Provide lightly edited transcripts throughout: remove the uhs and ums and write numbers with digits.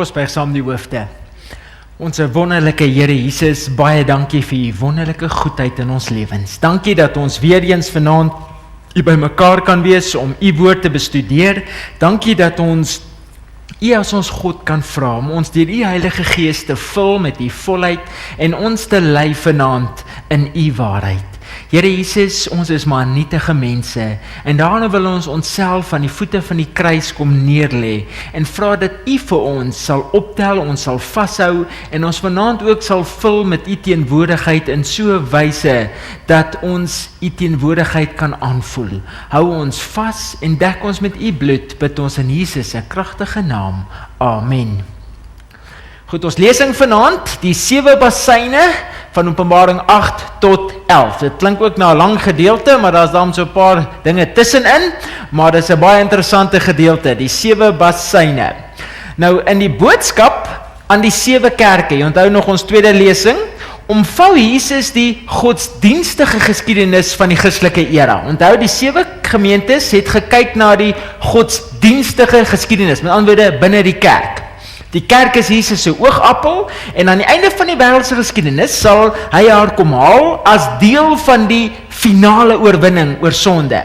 ons buig saam die hoofde. Onse wonderlike Here Jesus, baie dankie vir u wonderlike goedheid in ons lewens. Dankie dat ons weer eens vanaand hier by mekaar kan wees om u woord te bestudeer. Dankie dat ons u as ons God kan vra om ons deur u Heilige Gees te vul met u volheid en ons te lei vanaand in u waarheid. Here Jesus, ons is maar nietige mense en daarna wil ons onsself aan die voete van die kruis kom neerlê en vra dat u vir ons sal optel, ons sal vashou en ons vanaand ook sal vul met u teenwoordigheid in so 'n wyse dat ons u teenwoordigheid kan aanvoel. Hou ons vas en dek ons met u bloed, bid ons in Jesus se kragtige naam. Amen. Goed, ons lesing vanaand, die 7 basyne van Openbaring 8 tot 11. Dit klink ook na 'n lang gedeelte, maar daar's dan so 'n paar dinge tussenin, maar dit is 'n baie interessante gedeelte, die 7 basyne. Nou, in die boodskap aan die 7 kerke, jy onthou nog ons tweede lesing, omvou Jesus die godsdienstige geskiedenis van die Christelike era. Onthou, die 7 gemeentes het gekyk na die godsdienstige geskiedenis, met ander woorde binne die kerk. Die kerk is Jesus se oogappel en aan die einde van die wêreldse geskiedenis sal hy haar kom haal as deel van die finale oorwinning oor sonde.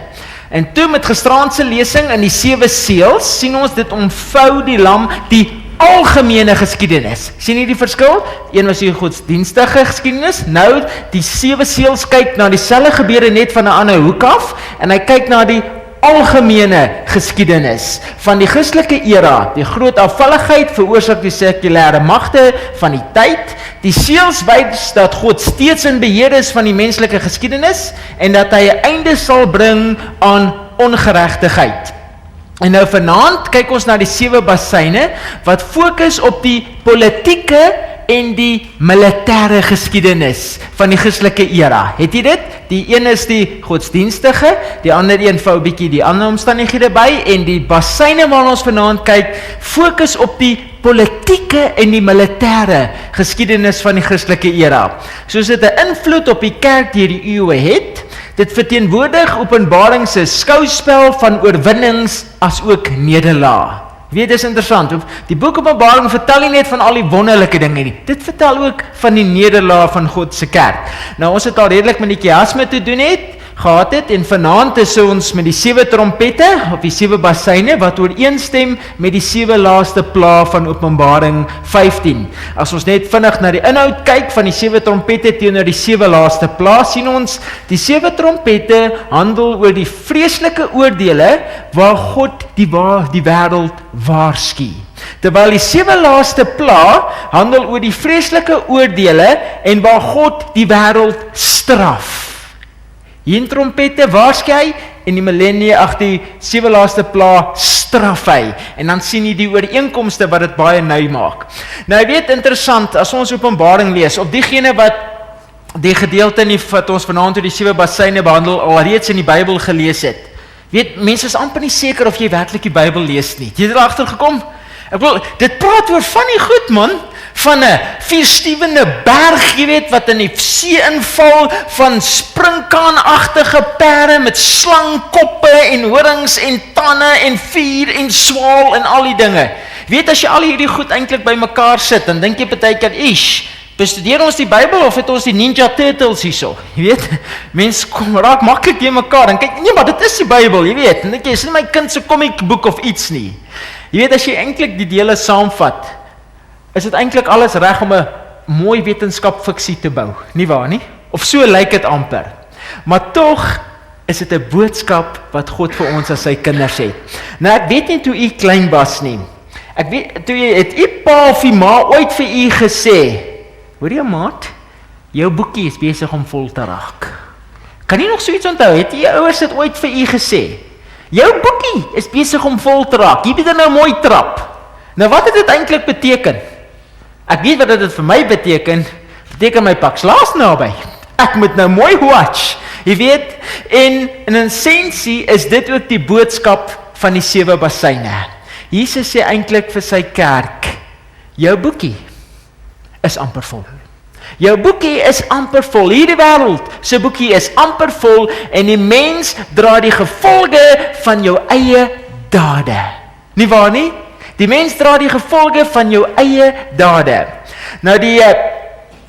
En toe met gisteraand se lesing in die 7 seels sien ons dit omvou die lam die algemene geskiedenis. Sien jy die verskil? Een was die godsdienstige geskiedenis, nou die 7 seels kyk na dieselfde gebeure net van 'n ander hoek af en hy kyk na die algemene geskiedenis van die Christelike era. Die groot afvalligheid veroorsaak die sekulêre magte van die tyd. Die seels wys dat God steeds in beheer is van die menslike geskiedenis en dat hy 'n einde sal bring aan ongeregtigheid. En nou vanaand kyk ons na die 7 basyne wat fokus op die politieke en die militêre geskiedenis van die Christelike era. Het jy dit? Die een is die godsdienstige, die ander een vou 'n bietjie die ander omstandighede by, en die basyne waarna ons vanaand kyk, fokus op die politieke en die militêre geskiedenis van die Christelike era. Soos dit 'n invloed op die kerk deur die eeue het, dit verteenwoordig Openbaring se skouspel van oorwinnings as ook nederlae. Weet, dis interessant, die boek Openbaring vertel nie net van al die wonderlike dinge nie, dit vertel ook van die nederlaag van God se kerk. Nou, ons het al redelik met die chiasme te doen gehad het, en vanaand is ons met die 7 trompette, of die 7 basyne, wat ooreenstem met die 7 laaste pla van Openbaring 15. As ons net vinnig na die inhoud kyk van die 7 trompette teenoor die 7 laaste pla, sien ons, die 7 trompette handel oor die vreeslike oordeele, waar God die wêreld waarsku. Terwyl die 7 laaste pla handel oor die vreeslike oordeele, en waar God die wêreld straf. Hier in trompette waarsku hy, en die 7 laaste pla straf hy, en dan sien jy die ooreenkomste wat dit baie nou maak. Nou, jy weet, interessant, as ons Openbaring lees, of diegene wat die gedeelte nie wat ons vanaand oor die 7 basyne behandel, alreeds in die Bybel gelees het, weet, mense is amper nie seker of jy werklik die Bybel lees nie. Jy het er agtergekom? Ek wil, dit praat oor van die goed, man, van 'n vierstuwende berg, jy weet, wat in die see inval, van springkaanagtige perde met slangkoppe en horings en tande en vuur en swaal en al die dinge. Weet, as jy al hierdie goed eintlik by mekaar sit, dan dink jy partykeer, bestudeer ons die Bybel of het ons die Ninja Turtles hierso? Jy weet, mense raak maklik hier mekaar en kyk, nee, maar dit is die Bybel, jy weet. En dink jy, is nie my kind se komiekboek of iets nie. Jy weet, as jy eintlik die dele saamvat, is dit eintlik alles reg om 'n mooi wetenskap fiksie te bou, nie waar nie? Of so lyk dit amper. Maar tog is dit 'n boodskap wat God vir ons as sy kinders het. Nou, ek weet nie toe u klein was nie. Ek weet, toe het u pa of u ma ooit vir u gesê, hoor jy, maat, jou boekie is besig om vol te raak. Kan jy nog so iets onthou? Het jy ouers dit ooit vir u gesê? Jou boekie is besig om vol te raak. Jy moet nou mooi trap. Nou, wat het dit eintlik beteken? Ek weet wat dit vir my beteken my pak slaas naby. Ek moet nou mooi watch. Jy weet, en in essensie is dit ook die boodskap van die 7 basyne. Jesus sê eintlik vir sy kerk, jou boekie is amper vol. Jou boekie is amper vol. Hierdie wêreld se boekie is amper vol en die mens dra die gevolge van jou eie dade. Nie waar nie? Die mens dra die gevolge van jou eie dade. Nou die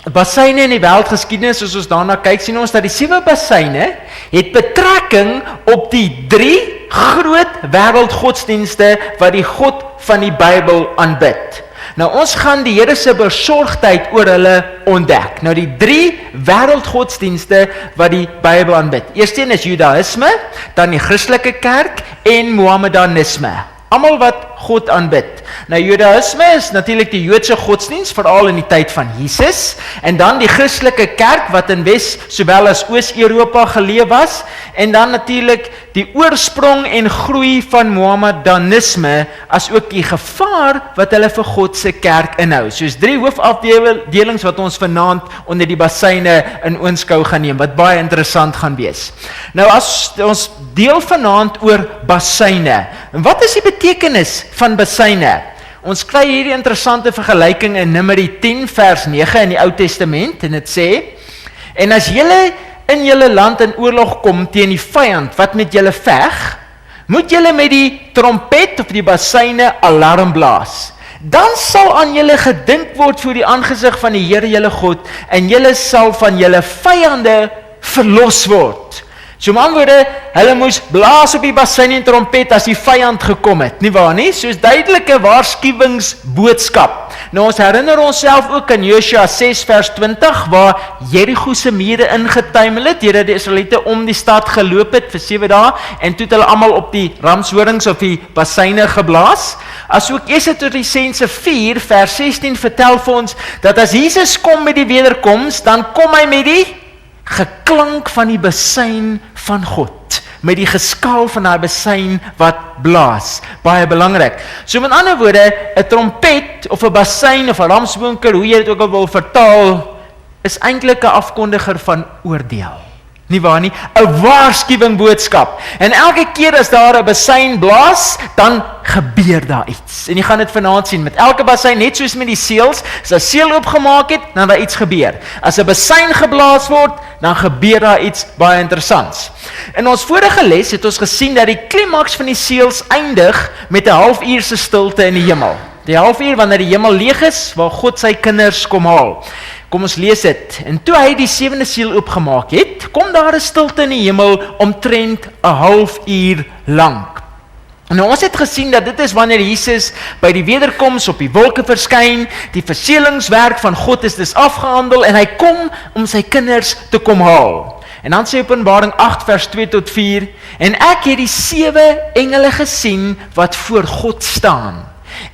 bassyne in die wêreldgeskiedenis, soos ons daarna kyk, sien ons dat die 7 bassyne het betrekking op die 3 groot wêreldgodsdienste wat die God van die Bybel aanbid. Nou ons gaan die Here se besorgdheid oor hulle ontdek. Nou die 3 wêreldgodsdienste wat die Bybel aanbid. Eerstens is Judaïsme, dan die Christelike kerk en Mohammedanisme. Almal wat God aanbid. Nou Judaïsme is natuurlik die Joodse godsdienst, veral in die tyd van Jesus, en dan die Christelike kerk wat in Wes sowel as Oos-Europa geleef was, en dan natuurlik die oorsprong en groei van Mohammedanisme, as ook die gevaar wat hulle vir God se kerk inhou. Soos 3 hoofafdelings wat ons vanaand onder die bassyne in oënskou gaan neem, wat baie interessant gaan wees. Nou as ons deel vanaand oor bassyne, en wat is die betekenis van bassyne? Ons kry hierdie interessante vergelyking in Numeri 10 vers 9 in die Ou Testament, en dit sê, en as julle in julle land in oorlog kom teen die vyand wat met julle veg, moet julle met die trompet of die bassyne alarm blaas. Dan sal aan julle gedink word voor die aangesig van die Here julle God, en julle sal van julle vyande verlos word. So met ander woorde, hulle moes blaas op die bassyne en trompet as die vyand gekom het, nie waar nie? Soos duidelike waarskuwingsboodskap. Nou ons herinner onsself ook aan Josua 6 vers 20, waar Jerigo se mure ingetuimel het, deurdat die Israeliete om die stad geloop het vir 7 dae, en toe het hulle almal op die ramshorings of die bassyne geblaas. As ook Tesalonisense 4 vers 16 vertel vir ons, dat as Jesus kom met die wederkoms, dan kom hy met die geklank van die basyn van God, met die geskaal van die basyn wat blaas, baie belangrik. So met ander woorde, 'n trompet of 'n basyn of 'n ramsbonker, hoe jy dit ook al wil vertaal, is eintlik 'n afkondiger van oordeel. Nie waar nie, 'n waarskuwing boodskap. En elke keer as daar 'n basyn blaas, dan gebeur daar iets. En jy gaan dit vanaand sien, met elke basyn, net soos met die seels, as 'n seël oopgemaak het, dan daar iets gebeur. As 'n basyn geblaas word, dan gebeur daar iets baie interessants. In ons vorige les het ons gesien dat die klimaks van die seels eindig met 'n halfuurse stilte in die hemel. Die halfuur wanneer die hemel leeg is, waar God sy kinders kom haal. Kom ons lees dit. En toe hy die 7de seël oopgemaak het, kom daar 'n stilte in die hemel omtrent 'n halfuur lank. Nou ons het gesien dat dit is wanneer Jesus by die wederkoms op die wolke verskyn, die verseelingswerk van God is dus afgehandel en hy kom om sy kinders te kom haal. En dan sê Openbaring 8 vers 2 tot 4, en ek het die 7 engele gesien wat voor God staan,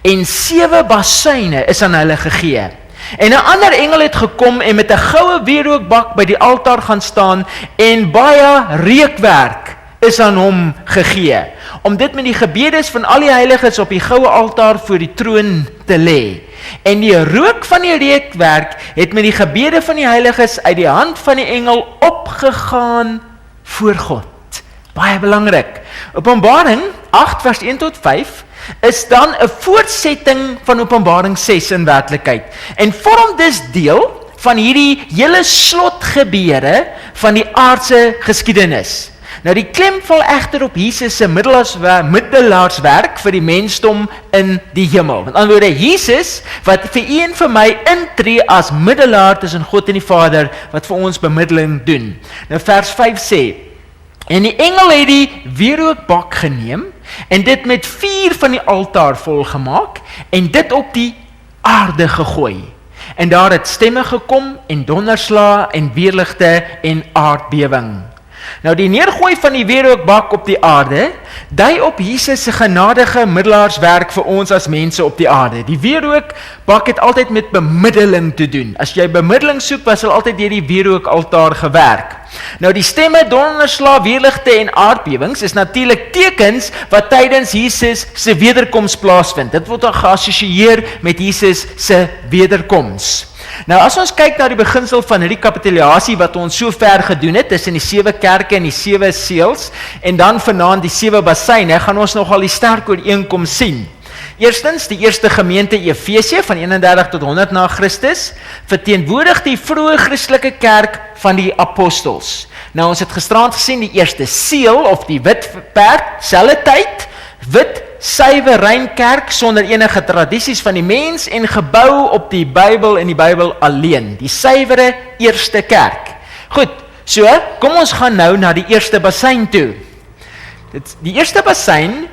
en 7 bassyne is aan hulle gegee. En 'n ander engel het gekom en met 'n goue wierookbak by die altaar gaan staan, en baie reukwerk is aan hom gegee, om dit met die gebedes van al die heiliges op die goue altaar voor die troon te lê. En die rook van die reukwerk het met die gebede van die heiliges uit die hand van die engel opgegaan voor God. Baie belangrik. Openbaring 8 vers 1 tot 5 is dan 'n voortsetting van Openbaring 6 in werklikheid. En vorm dus deel van hierdie hele slotgebeure van die aardse geskiedenis. Nou die klem val egter op Jesus se middelaarswerk vir die mensdom in die hemel. Met ander woorde, Jesus wat vir u en vir my intree as middelaar tussen God en die Vader, wat vir ons bemiddeling doen. Nou vers 5 sê, en die engel het die wierookbak geneem, en dit met vuur van die altaar volgemaak, en dit op die aarde gegooi. En daar het stemme gekom, en donderslae, en weerligte, en aardbewing. Nou die neergooi van die wierookbak op die aarde, dui op Jesus se genadige middelaarswerk vir ons as mense op die aarde. Die wierookbak het altyd met bemiddeling te doen. As jy bemiddeling soek, was hulle altyd deur die wierookaltaar gewerk. Nou die stemme, donderslae, weerligte en aardbewings is natuurlik tekens wat tydens Jesus se wederkoms plaasvind. Dit word geassosieer met Jesus se wederkoms. Nou as ons kyk na die beginsel van rekapitulasie wat ons so ver gedoen het, tussen die 7 kerke en die 7 seels, en dan vanaand die 7 bassyne, gaan ons nogal die sterk ooreenkoms sien. Eerstens, die eerste gemeente Efesië van 31 tot 100 na Christus, verteenwoordig die vroeë Christelike kerk van die apostels. Nou ons het gisterand gesien die eerste seël of die wit perd, selfe tyd, wit suiwer rein kerk sonder enige tradisies van die mens en gebou op die Bybel en die Bybel alleen. Die suiwere eerste kerk. Goed, so, kom ons gaan nou na die eerste bassein toe. Die eerste bassein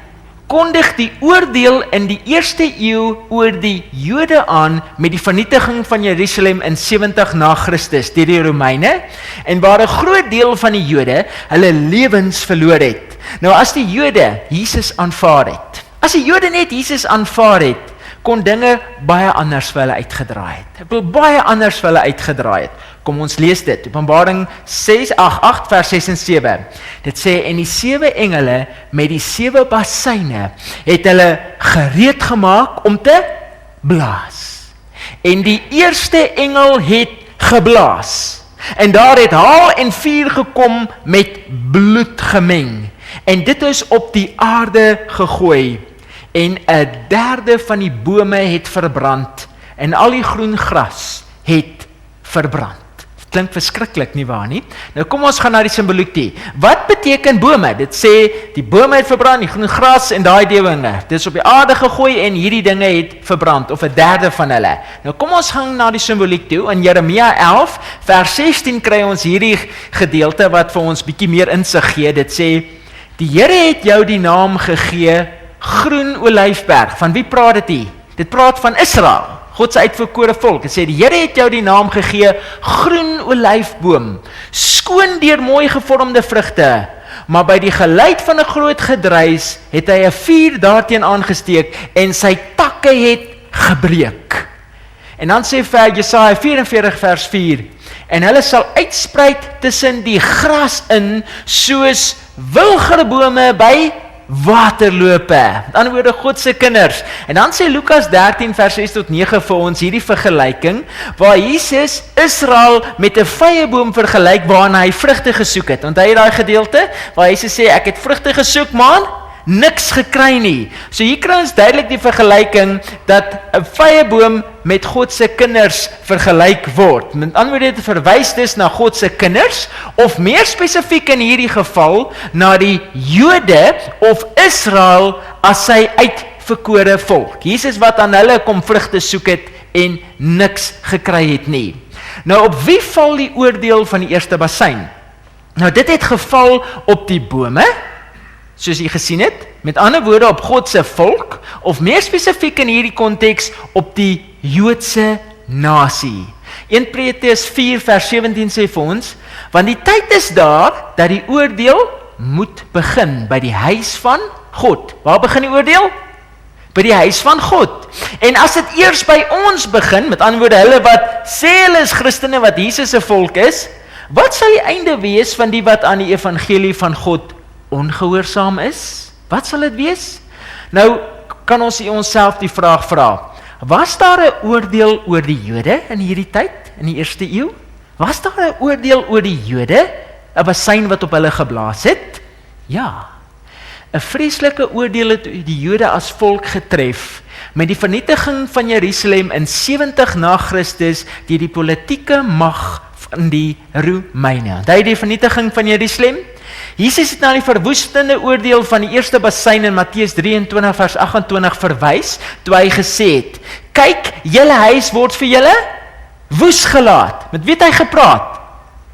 kondig die oordeel in die eerste eeu oor die Jode aan met die vernietiging van Jerusalem in 70 na Christus deur die Romeine, en waar 'n groot deel van die Jode hulle lewens verloor het. Nou as die Jode Jesus aanvaar het, as die Jode net Jesus aanvaar het, kon dinge baie anders vir hulle uitgedraai het. Baie anders vir hulle uitgedraai het. Kom ons lees dit, Openbaring 8 vers 6 en 7. Dit sê, en die 7 engele met die 7 basseine het hulle gereed gemaak om te blaas. En die eerste engel het geblaas. En daar het haal en vuur gekom met bloed gemeng. En dit is op die aarde gegooi. En 1/3 van die bome het verbrand. En al die groen gras het verbrand. Klink verskriklik, nie waar nie? Nou kom ons gaan na die simboliek toe. Wat beteken bome? Dit sê, die bome het verbrand, die groen gras en daai dinge. Dit is op die aarde gegooi en hierdie dinge het verbrand, of 1/3 van hulle. Nou kom ons gaan na die simboliek toe. In Jeremia 11, vers 16 kry ons hierdie gedeelte wat vir ons bietjie meer insig gee. Dit sê, die Here het jou die naam gegee, Groen Olyfberg. Van wie praat dit hier? Dit praat van Israel. God se uitverkore volk. Dit sê, die Here het jou die naam gegee, Groen Olyfboom, skoon deur mooi gevormde vrugte, maar by die geluid van 'n groot gedruis het hy 'n vuur daarteen aangesteek en sy takke het gebreek. En dan sê Jesaja 44 vers 4, en hulle sal uitsprei tussen die gras in, soos wilgerbome by waterlope. Met ander woorde, God se kinders. En dan sê Lukas 13 vers 6 tot 9 vir ons hierdie vergelyking, waar Jesus Israel met 'n vyeboom vergelyk waarna hy vrugte gesoek het. Want hy het daai gedeelte waar Jesus sê, ek het vrugte gesoek, maar niks gekry nie. So hier kry ons duidelik die vergelyking dat 'n vyeboom met God se kinders vergelyk word. Met ander woorde, dit verwys dus na God se kinders, of meer spesifiek in hierdie geval, na die Jode of Israel as sy uitverkore volk. Jesus wat aan hulle kom vrugte soek het en niks gekry het nie. Nou op wie val die oordeel van die eerste bassein? Nou dit het geval op die bome, soos jy gesien het, met ander woorde op God se volk, of meer spesifiek in hierdie konteks op die Joodse nasie. 1 Petrus 4 vers 17 sê vir ons, want die tyd is daar, dat die oordeel moet begin, by die huis van God. Waar begin die oordeel? By die huis van God. En as dit eers by ons begin, met ander woorde, hulle wat sê hulle is Christene, wat Jesus se volk is, wat sal die einde wees van die wat aan die evangelie van God ongehoorsaam is? Wat sal dit wees? Nou kan ons onsself die vraag vra, was daar 'n oordeel oor die Jode in hierdie tyd, in die eerste eeu? Was daar 'n oordeel oor die Jode, 'n bassein wat op hulle geblaas het? Ja, 'n vreeslike oordeel het die Jode as volk getref, met die vernietiging van Jerusalem in 70 na Christus, deur die politieke mag van die Romeine. Onthou die vernietiging van Jerusalem? Jesus het na die verwoestende oordeel van die eerste bassein in Matteus 23 vers 28 verwys, toe hy gesê het, kyk, julle huis word vir julle woes gelaat. Met wie het hy gepraat?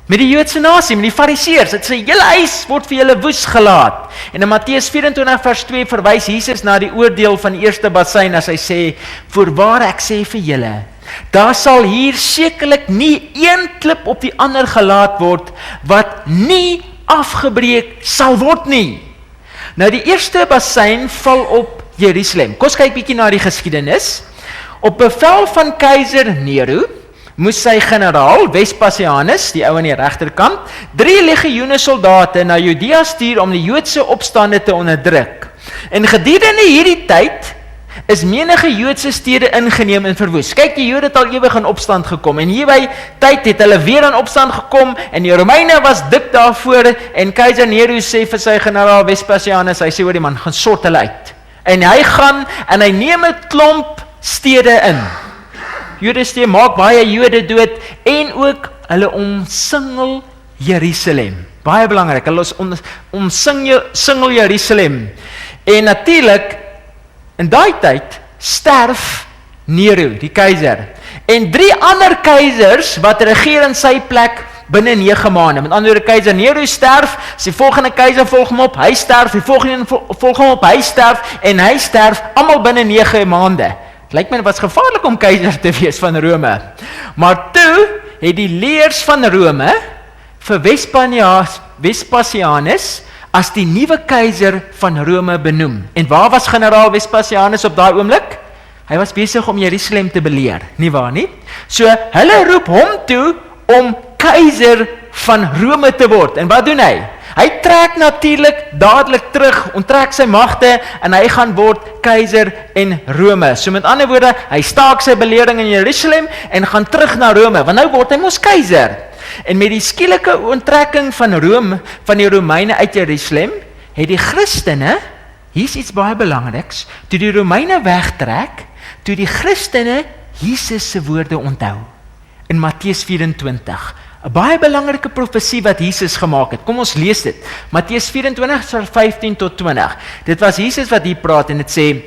Met die Joodse nasie, met die Fariseërs. Het sê, julle huis word vir julle woes gelaat. En in Matteus 24 vers 2 verwys Jesus na die oordeel van die eerste bassein, as hy sê, voorwaar ek sê vir julle, daar sal hier sekerlik nie een klip op die ander gelaat word, wat nie afgebreek sal word nie. Nou die eerste bassein val op Jerusalem. Kom ons kyk bietjie na die geskiedenis. Op bevel van keiser Nero moes sy generaal Vespasianus, die ou aan die regterkant, 3 legioene soldate na Judea stuur om die Joodse opstande te onderdruk. En gedurende hierdie tyd is menige Joodse stede ingeneem en verwoes. Kyk, die Jode het al ewig in opstand gekom, en hierby tyd het hulle weer in opstand gekom, en die Romeine was dik daarvoor, en keiser Nero sê vir sy generaal Vespasianus, hy sê oor die man, gaan sort hulle uit. En hy gaan, en hy neem 'n klomp stede in. Jode maak baie Jode dood, en ook hulle omsingel Jerusalem. Baie belangrik, hulle omsingel Jerusalem. En natuurlik, in daai tyd sterf Nero, die keiser. En 3 ander keisers wat regeer in sy plek binne 9 maande. Met ander woorde, keiser Nero sterf, die volgende keiser volg hom op, hy sterf, die volgende volg hom op, hy sterf, en hy sterf, almal binne 9 maande. Lyk my, dit was gevaarlik om keiser te wees van Rome. Maar toe het die leiers van Rome vir Vespasianus as die nuwe keiser van Rome benoem. En waar was generaal Vespasianus op daai oomblik? Hy was besig om Jerusalem te beleer, nie waar nie? So, hulle roep hom toe om keiser van Rome te word. En wat doen hy? Hy trek natuurlik dadelik terug, onttrek sy magte en hy gaan word keiser in Rome. So met ander woorde, hy staak sy belering in Jerusalem en gaan terug na Rome, want nou word hy mos keiser. En met die skielike onttrekking van Rome, van die Romeine uit Jerusalem, het die Christene, hier's iets baie belangriks, toe die Romeine wegtrek, toe die Christene Jesus se woorde onthou. In Matteus 24, 'n baie belangrike profesie wat Jesus gemaak het. Kom ons lees dit. Matteus 24 vers 15 tot 20. Dit was Jesus wat hier praat en dit sê: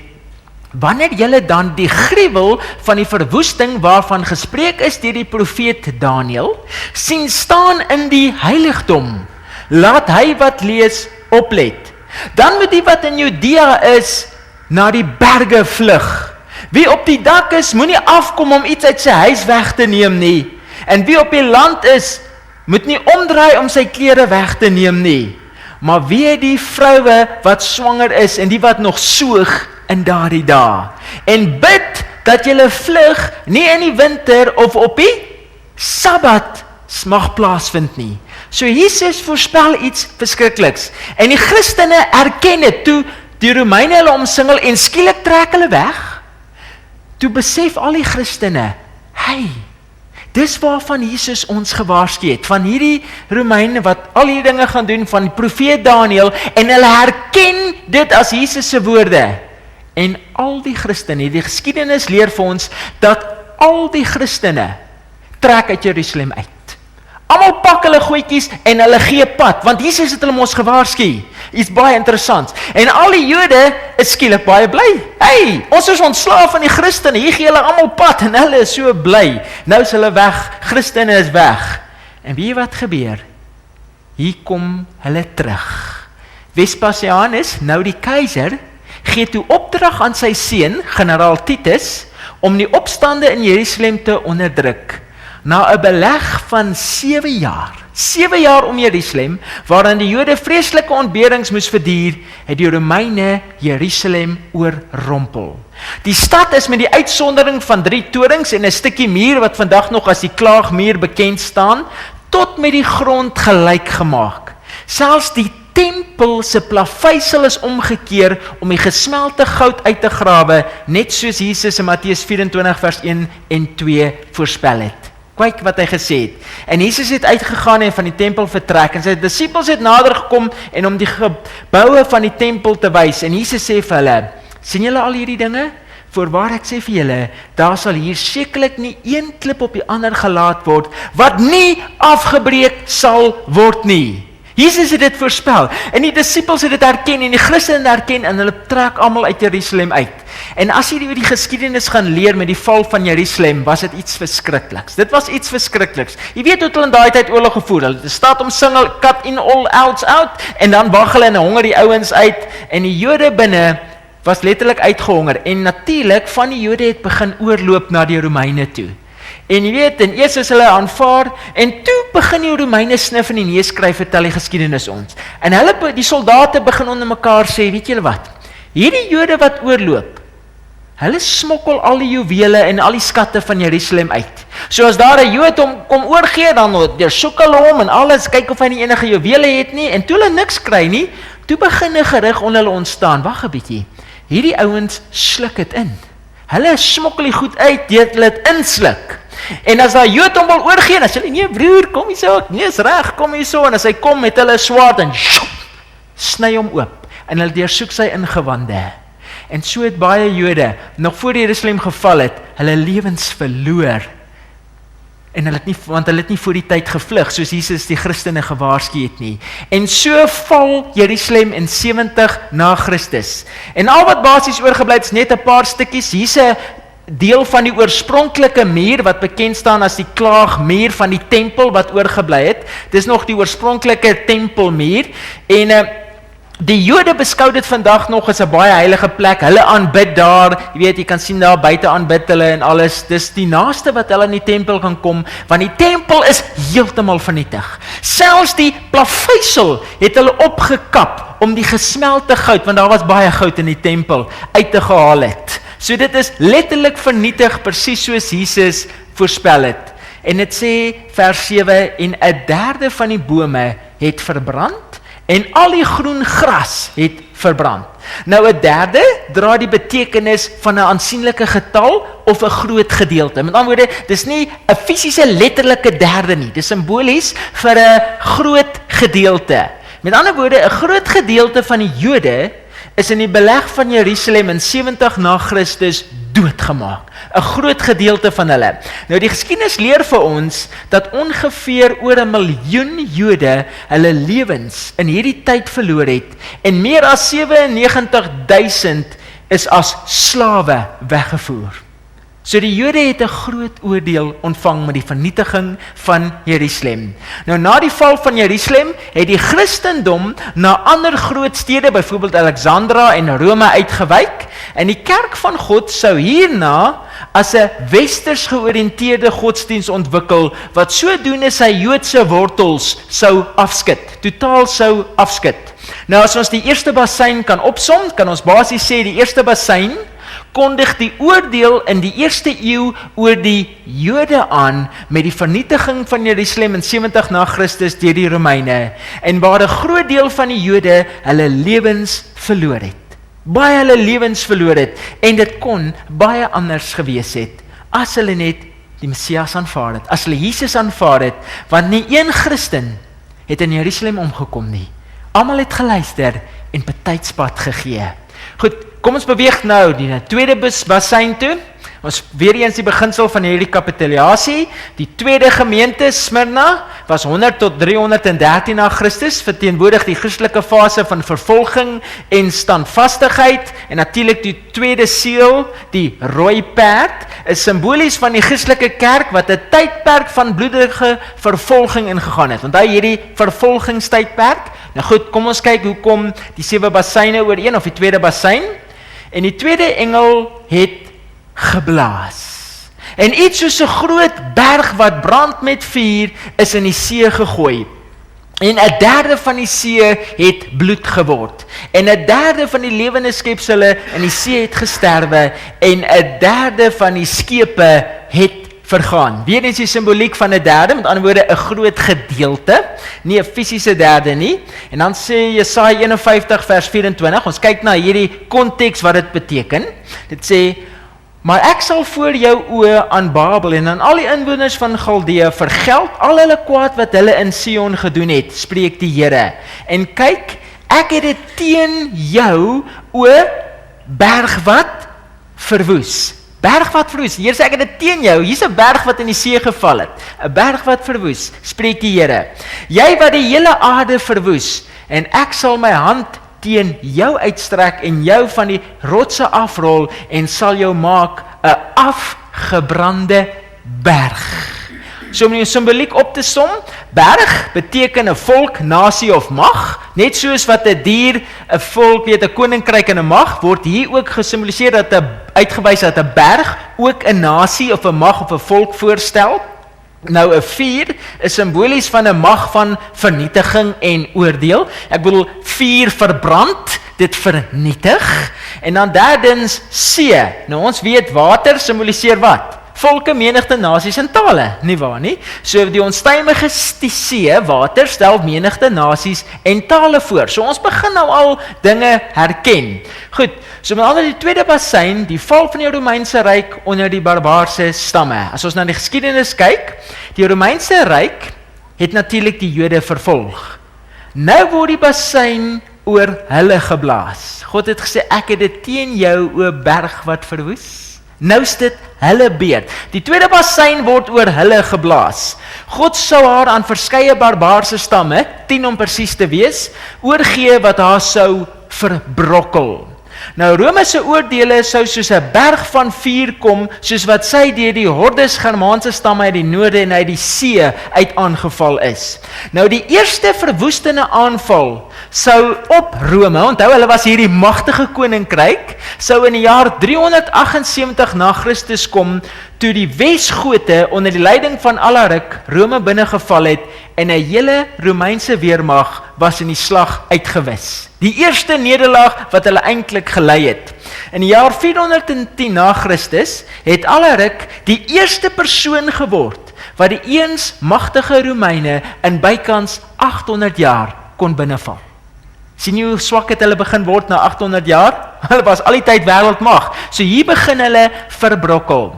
wanneer julle dan die gruwel van die verwoesting waarvan gespreek is deur die profeet Daniël sien staan in die heiligdom, laat hy wat lees oplet. Dan moet die wat in Judea is na die berge vlug. Wie op die dak is, moenie afkom om iets uit sy huis weg te neem nie. En wie op die land is, moet nie omdraai om sy klere weg te neem nie. Maar wie die vroue wat swanger is en die wat nog soog in daardie dae. En bid dat julle vlug nie in die winter of op die Sabbat mag plaasvind nie. So Jesus voorspel iets verskrikliks. En die Christene erken dit toe die Romeine hulle omsingel en skielik trek hulle weg. Toe besef al die Christene, hey, dis waarvan Jesus ons gewaarsku het, van hierdie Romeine wat al die dinge gaan doen, van die profeet Daniël, en hulle herken dit as Jesus se woorde. En al die Christene, die geskiedenis leer vir ons, dat al die Christene trek uit Jerusalem uit. Almal pak hulle goedjies en hulle gee pad, want Jesus het hulle mos gewaarsku. Iets baie interessant. En al die Jode is skielik baie bly. Hey, ons is ontslaaf van die Christene, hier gee hulle almal pad en hulle is so bly. Nou is hulle weg, Christene is weg. En weet jy wat gebeur? Hier kom hulle terug. Vespasianus, nou die keiser, gee toe opdrag aan sy seun, generaal Titus, om die opstande in Jerusalem te onderdruk. Na 'n beleg van 7 jaar, 7 jaar om Jerusalem, waarin die Jode vreeslike ontberings moes verduur, het die Romeine Jerusalem oorrompel. Die stad is met die uitsondering van 3 torings en 'n stukkie muur wat vandag nog as die Klaagmuur bekend staan, tot met die grond gelyk gemaak. Selfs die tempel se plaveisel is omgekeer om die gesmelte goud uit te grawe, net soos Jesus in Matteus 24 vers 1 en 2 voorspel het. Kyk wat hy gesê het. En Jesus het uitgegaan en van die tempel vertrek, en sy disippels het nader gekom en om die geboue van die tempel te wys, en Jesus sê vir hulle, sien julle al hierdie dinge? Voorwaar ek sê vir julle, daar sal hier sekerlik nie een klip op die ander gelaat word, wat nie afgebreek sal word nie. Jesus het dit voorspel, en die disippels het dit herken, en die Christene herken, en hulle trek almal uit Jerusalem uit. En as jy die geskiedenis gaan leer met die val van Jerusalem, was dit iets verskrikliks. Dit was iets verskrikliks. Jy weet hoe hulle in daai tyd oorlog gevoer, hulle het 'n stad omsingel, cut in all else out, en dan wag hulle en honger die ouens uit, en die Jode binne was letterlik uitgehonger, en natuurlik van die Jode het begin oorloop na die Romeine toe. En jy weet, en eers is hulle aanvaar, en toe begin die Romeine snif in die neus skryf, vertel die geskiedenis ons. En hulle, die soldate begin onder mekaar sê, weet julle wat, hierdie Jode wat oorloop, hulle smokkel al die juwele en al die skatte van Jerusalem uit. So as daar 'n Jood kom oorgee, dan deursoek hulle hom en alles, kyk of hy nie enige juwele het nie, en toe hulle niks kry nie, toe begin 'n gerug onder hulle ontstaan. Wag 'n bietjie, hierdie ouens sluk dit in. Hulle smokkel die goed uit, deur hulle dit insluk. En as daar Jood hom wil oorgee, dan sê hulle, nee broer, kom hier so, nee is reg, kom hier so, en as hy kom met hulle swaard en sny hom oop, en hulle deursoek sy ingewande. En so het baie Jode, nog voor Jerusalem geval het, hulle lewens verloor. En want hulle het nie voor die tyd gevlug, soos Jesus die Christene gewaarsku het nie. En so val Jerusalem in 70 na Christus. En al wat basies oorgebly het is net 'n paar stukkies. Hier's 'n deel van die oorspronklike muur wat bekend staan as die klaagmuur van die tempel wat oorgebly het. Dis nog die oorspronklike tempelmuur en die Jode beskou dit vandag nog as 'n baie heilige plek. Hulle aanbid daar, jy weet, jy kan sien daar buite aanbid hulle en alles. Dis die naaste wat hulle in die tempel kan kom, want die tempel is heeltemal vernietig. Selfs die plaveisel het hulle opgekap om die gesmelte goud, want daar was baie goud in die tempel, uit te gehaal het. So dit is letterlik vernietig, presies soos Jesus voorspel het. En dit sê vers 7, en 1/3 van die bome het verbrand, en al die groen gras het verbrand. Nou 1/3 dra die betekenis van 'n aansienlike getal of 'n groot gedeelte. Met ander woorde, dis nie 'n fisiese letterlike derde nie, dis simbolies vir 'n groot gedeelte. Met ander woorde, 'n groot gedeelte van die Jode is in die beleg van Jerusalem in 70 na Christus doodgemaak. 'n Groot gedeelte van hulle. Nou die geskiedenis leer vir ons dat ongeveer oor 1 miljoen Jode hulle lewens in hierdie tyd verloor het en meer as 97.000 is as slawe weggevoer. So die Jode het 'n groot oordeel ontvang met die vernietiging van Jerusalem. Nou na die val van Jerusalem het die Christendom na ander groot stede, byvoorbeeld Alexandra en Rome uitgewyk, en die kerk van God sou hierna as 'n westers georiënteerde godsdiens ontwikkel, wat sodoende sy Joodse wortels sou afskud, totaal sou afskud. Nou as ons die eerste bassein kan opsom, kan ons basies sê die eerste bassein kondig die oordeel in die eerste eeu oor die Jode aan met die vernietiging van Jerusalem in 70 na Christus deur die Romeine, en waar 'n groot deel van die Jode hulle lewens verloor het. Baie hulle lewens verloor het, en dit kon baie anders gewees het, as hulle net die Messias aanvaar het, as hulle Jesus aanvaar het, want nie een Christen het in Jerusalem omgekom nie. Almal het geluister en betydspad gegee. Goed, kom ons beweeg nou die tweede bassein toe. Ons weer eens die beginsel van hierdie kapitulasie. Die tweede gemeente, Smyrna, was 100 tot 313 na Christus, verteenwoordig die Christelike fase van vervolging en standvastigheid, en natuurlik die tweede seël, die rooi perd, is simbolies van die Christelike kerk wat 'n tydperk van bloedige vervolging ingegaan het. Onthou hierdie vervolgingstydperk? Nou goed, kom ons kyk hoe kom die 7 basseine ooreen, of die tweede bassein. En die tweede engel het geblaas. En iets soos 'n groot berg wat brand met vuur is in die see gegooi. En 1/3 van die see het bloed geword. En 1/3 van die lewende skepsele in die see het gesterwe. En 1/3 van die skepe het vergaan. Weer eens die simboliek van 1/3, met ander woorde 'n groot gedeelte, nie 'n fisiese derde nie. En dan sê Jesaja 51 vers 24, ons kyk na hierdie konteks wat dit beteken. Dit sê, maar ek sal voor jou oë aan Babel en aan al die inwoners van Galdeë vergeld al hulle kwaad wat hulle in Sion gedoen het, spreek die Here. En kyk, ek het dit teen jou, o berg wat verwoes. Berg wat verwoes, hier sê ek het dit teen jou, hier's 'n berg wat in die see geval het, 'n berg wat verwoes, spreek die Here. Jy wat die hele aarde verwoes, en ek sal my hand teen jou uitstrek en jou van die rotse afrol en sal jou maak 'n afgebrande berg. So om die simboliek op te som, berg beteken 'n volk, nasie of mag, net soos wat 'n dier, 'n volk, 'n koninkryk en 'n mag, word hier ook gesimboliseer dat uitgewys dat 'n berg ook 'n nasie of 'n mag of 'n volk voorstel. Nou 'n vuur is simbolies van 'n mag van vernietiging en oordeel. Ek bedoel, vuur verbrand, dit vernietig. En dan derdens see. Nou ons weet water simboliseer wat? Volke, menigte, nasies en tale, nie waar nie? So die onstuimige see, water, stel menigte, nasies en tale voor. So ons begin nou al dinge herken. Goed, so met ander die tweede bassein, die val van die Romeinse ryk onder die barbaarse stamme. As ons na die geskiedenis kyk, die Romeinse ryk het natuurlik die Jode vervolg. Nou word die bassein oor hulle geblaas. God het gesê, ek het dit teen jou, o berg wat verwoes. Nou is dit hulle beurt. Die tweede bassein word oor hulle geblaas. God sou haar aan verskeie barbaarse stamme, 10 om presies te wees, oorgee wat haar sou verbrokkel. Nou Rome se oordeele sou soos 'n berg van vuur kom, soos wat sy deur die hordes Germaanse stamme uit die noorde en uit die see uit aangeval is. Nou die eerste verwoestende aanval sou op Rome, onthou hulle was hierdie magtige koninkryk, sou in die jaar 378 na Christus kom, toe die Wesgote onder die leiding van Alaric Rome binnengeval het en 'n hele Romeinse weermag was in die slag uitgewis. Die eerste nederlaag wat hulle eintlik gelei het. In die jaar 410 na Christus het Alaric die eerste persoon geword wat die eens magtige Romeine in bykans 800 jaar kon binneval. Sien jy hoe swak het hulle begin word na 800 jaar? Hulle was al die tyd wêreldmag. So hier begin hulle verbrokkel.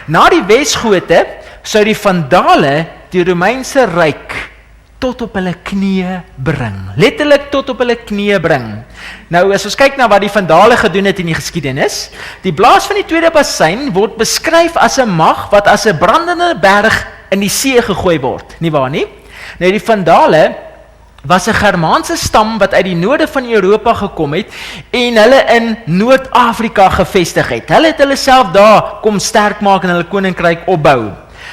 Na die Wesgote sou die Vandale die Romeinse ryk tot op hulle knieë bring. Letterlik tot op hulle knieë bring. Nou as ons kyk na wat die Vandale gedoen het in die geskiedenis, die blaas van die tweede bassein word beskryf as 'n mag wat as 'n brandende berg in die see gegooi word. Nie waar nie? Nou die Vandale was 'n Germaanse stam wat uit die noorde van Europa gekom het en hulle in Noord-Afrika gevestig het. Hulle het hulle self daar kom sterk maak en hulle koninkryk opbou.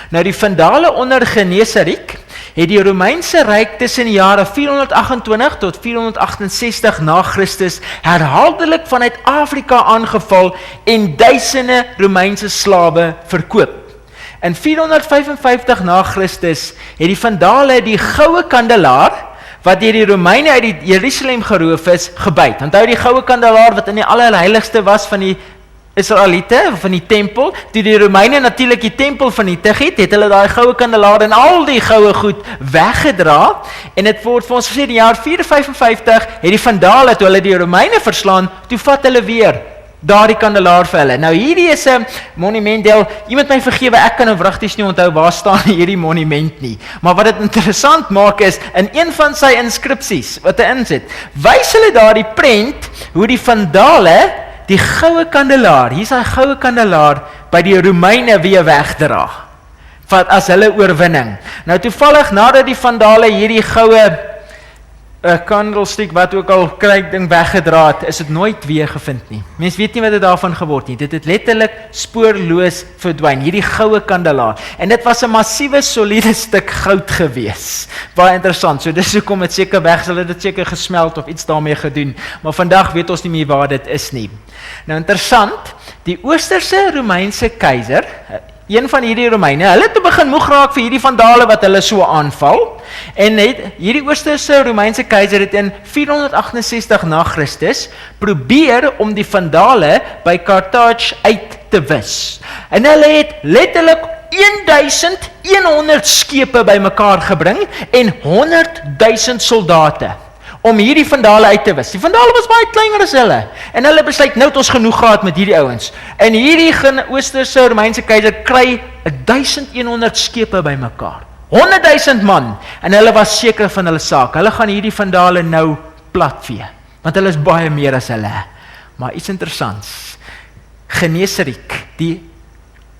Nou die Vandale onder Genesariek het die Romeinse ryk tussen die jare 428 tot 468 na Christus herhaaldelik vanuit Afrika aangeval en duisende Romeinse slawe verkoop. In 455 na Christus het die Vandale die goue kandelaar wat deur die Romeine uit die Jerusalem geroof is, gebyt. Onthou die goue kandelaar wat in die allerheiligste was van die Israeliete, van die tempel, toe die Romeine natuurlik die tempel vernietig het hulle daai goue kandelaar en al die goue goed weggedra, en dit word vir ons gesê, in die jaar 455 het die Vandale, toe hulle die Romeine verslaan, toe vat hulle weer daardie kandelaar vir hulle. Nou hierdie is 'n monumentdeel, jy moet my vergewe, ek kan nou wragties nie onthou waar staan hierdie monument nie, maar wat dit interessant maak is, in een van sy inskripsies, wat hy insit, wys hulle daardie prent, hoe die Vandale, die goue kandelaar, hier is hy goue kandelaar, by die Romeine weer wegdra, wat as hulle oorwinning. Nou toevallig, nadat die Vandale hierdie goue candlestick, wat ook al kry ding weggedra het, is dit nooit weer gevind nie. Mens weet nie wat het daarvan geword nie. Dit het letterlik spoorloos verdwyn, hierdie goue kandelaar. En dit was 'n massiewe, soliede stuk goud gewees. Baie interessant. So dis hoekom dit seker weg, hulle dit seker gesmelt of iets daarmee gedoen. Maar vandag weet ons nie meer waar dit is nie. Nou interessant, die Oosterse Romeinse keiser, een van hierdie Romeine, hulle het begin moeg raak vir hierdie Vandale wat hulle so aanval, en hierdie Oosterse Romeinse keiser het in 468 na Christus probeer om die Vandale by Carthage uit te wis. En hulle het letterlik 1100 skepe by mekaar gebring en 100,000 soldate om hierdie Vandale uit te wis. Die Vandale was baie kleiner as hulle, en hulle besluit, nou het ons genoeg gehad met hierdie ouens. En hierdie Oosterse Romeinse keiser kry 1100 skepe by mekaar. 100,000 man, en hulle was seker van hulle saak. Hulle gaan hierdie Vandale nou platvee, want hulle is baie meer as hulle. Maar iets interessants, Genesariek, die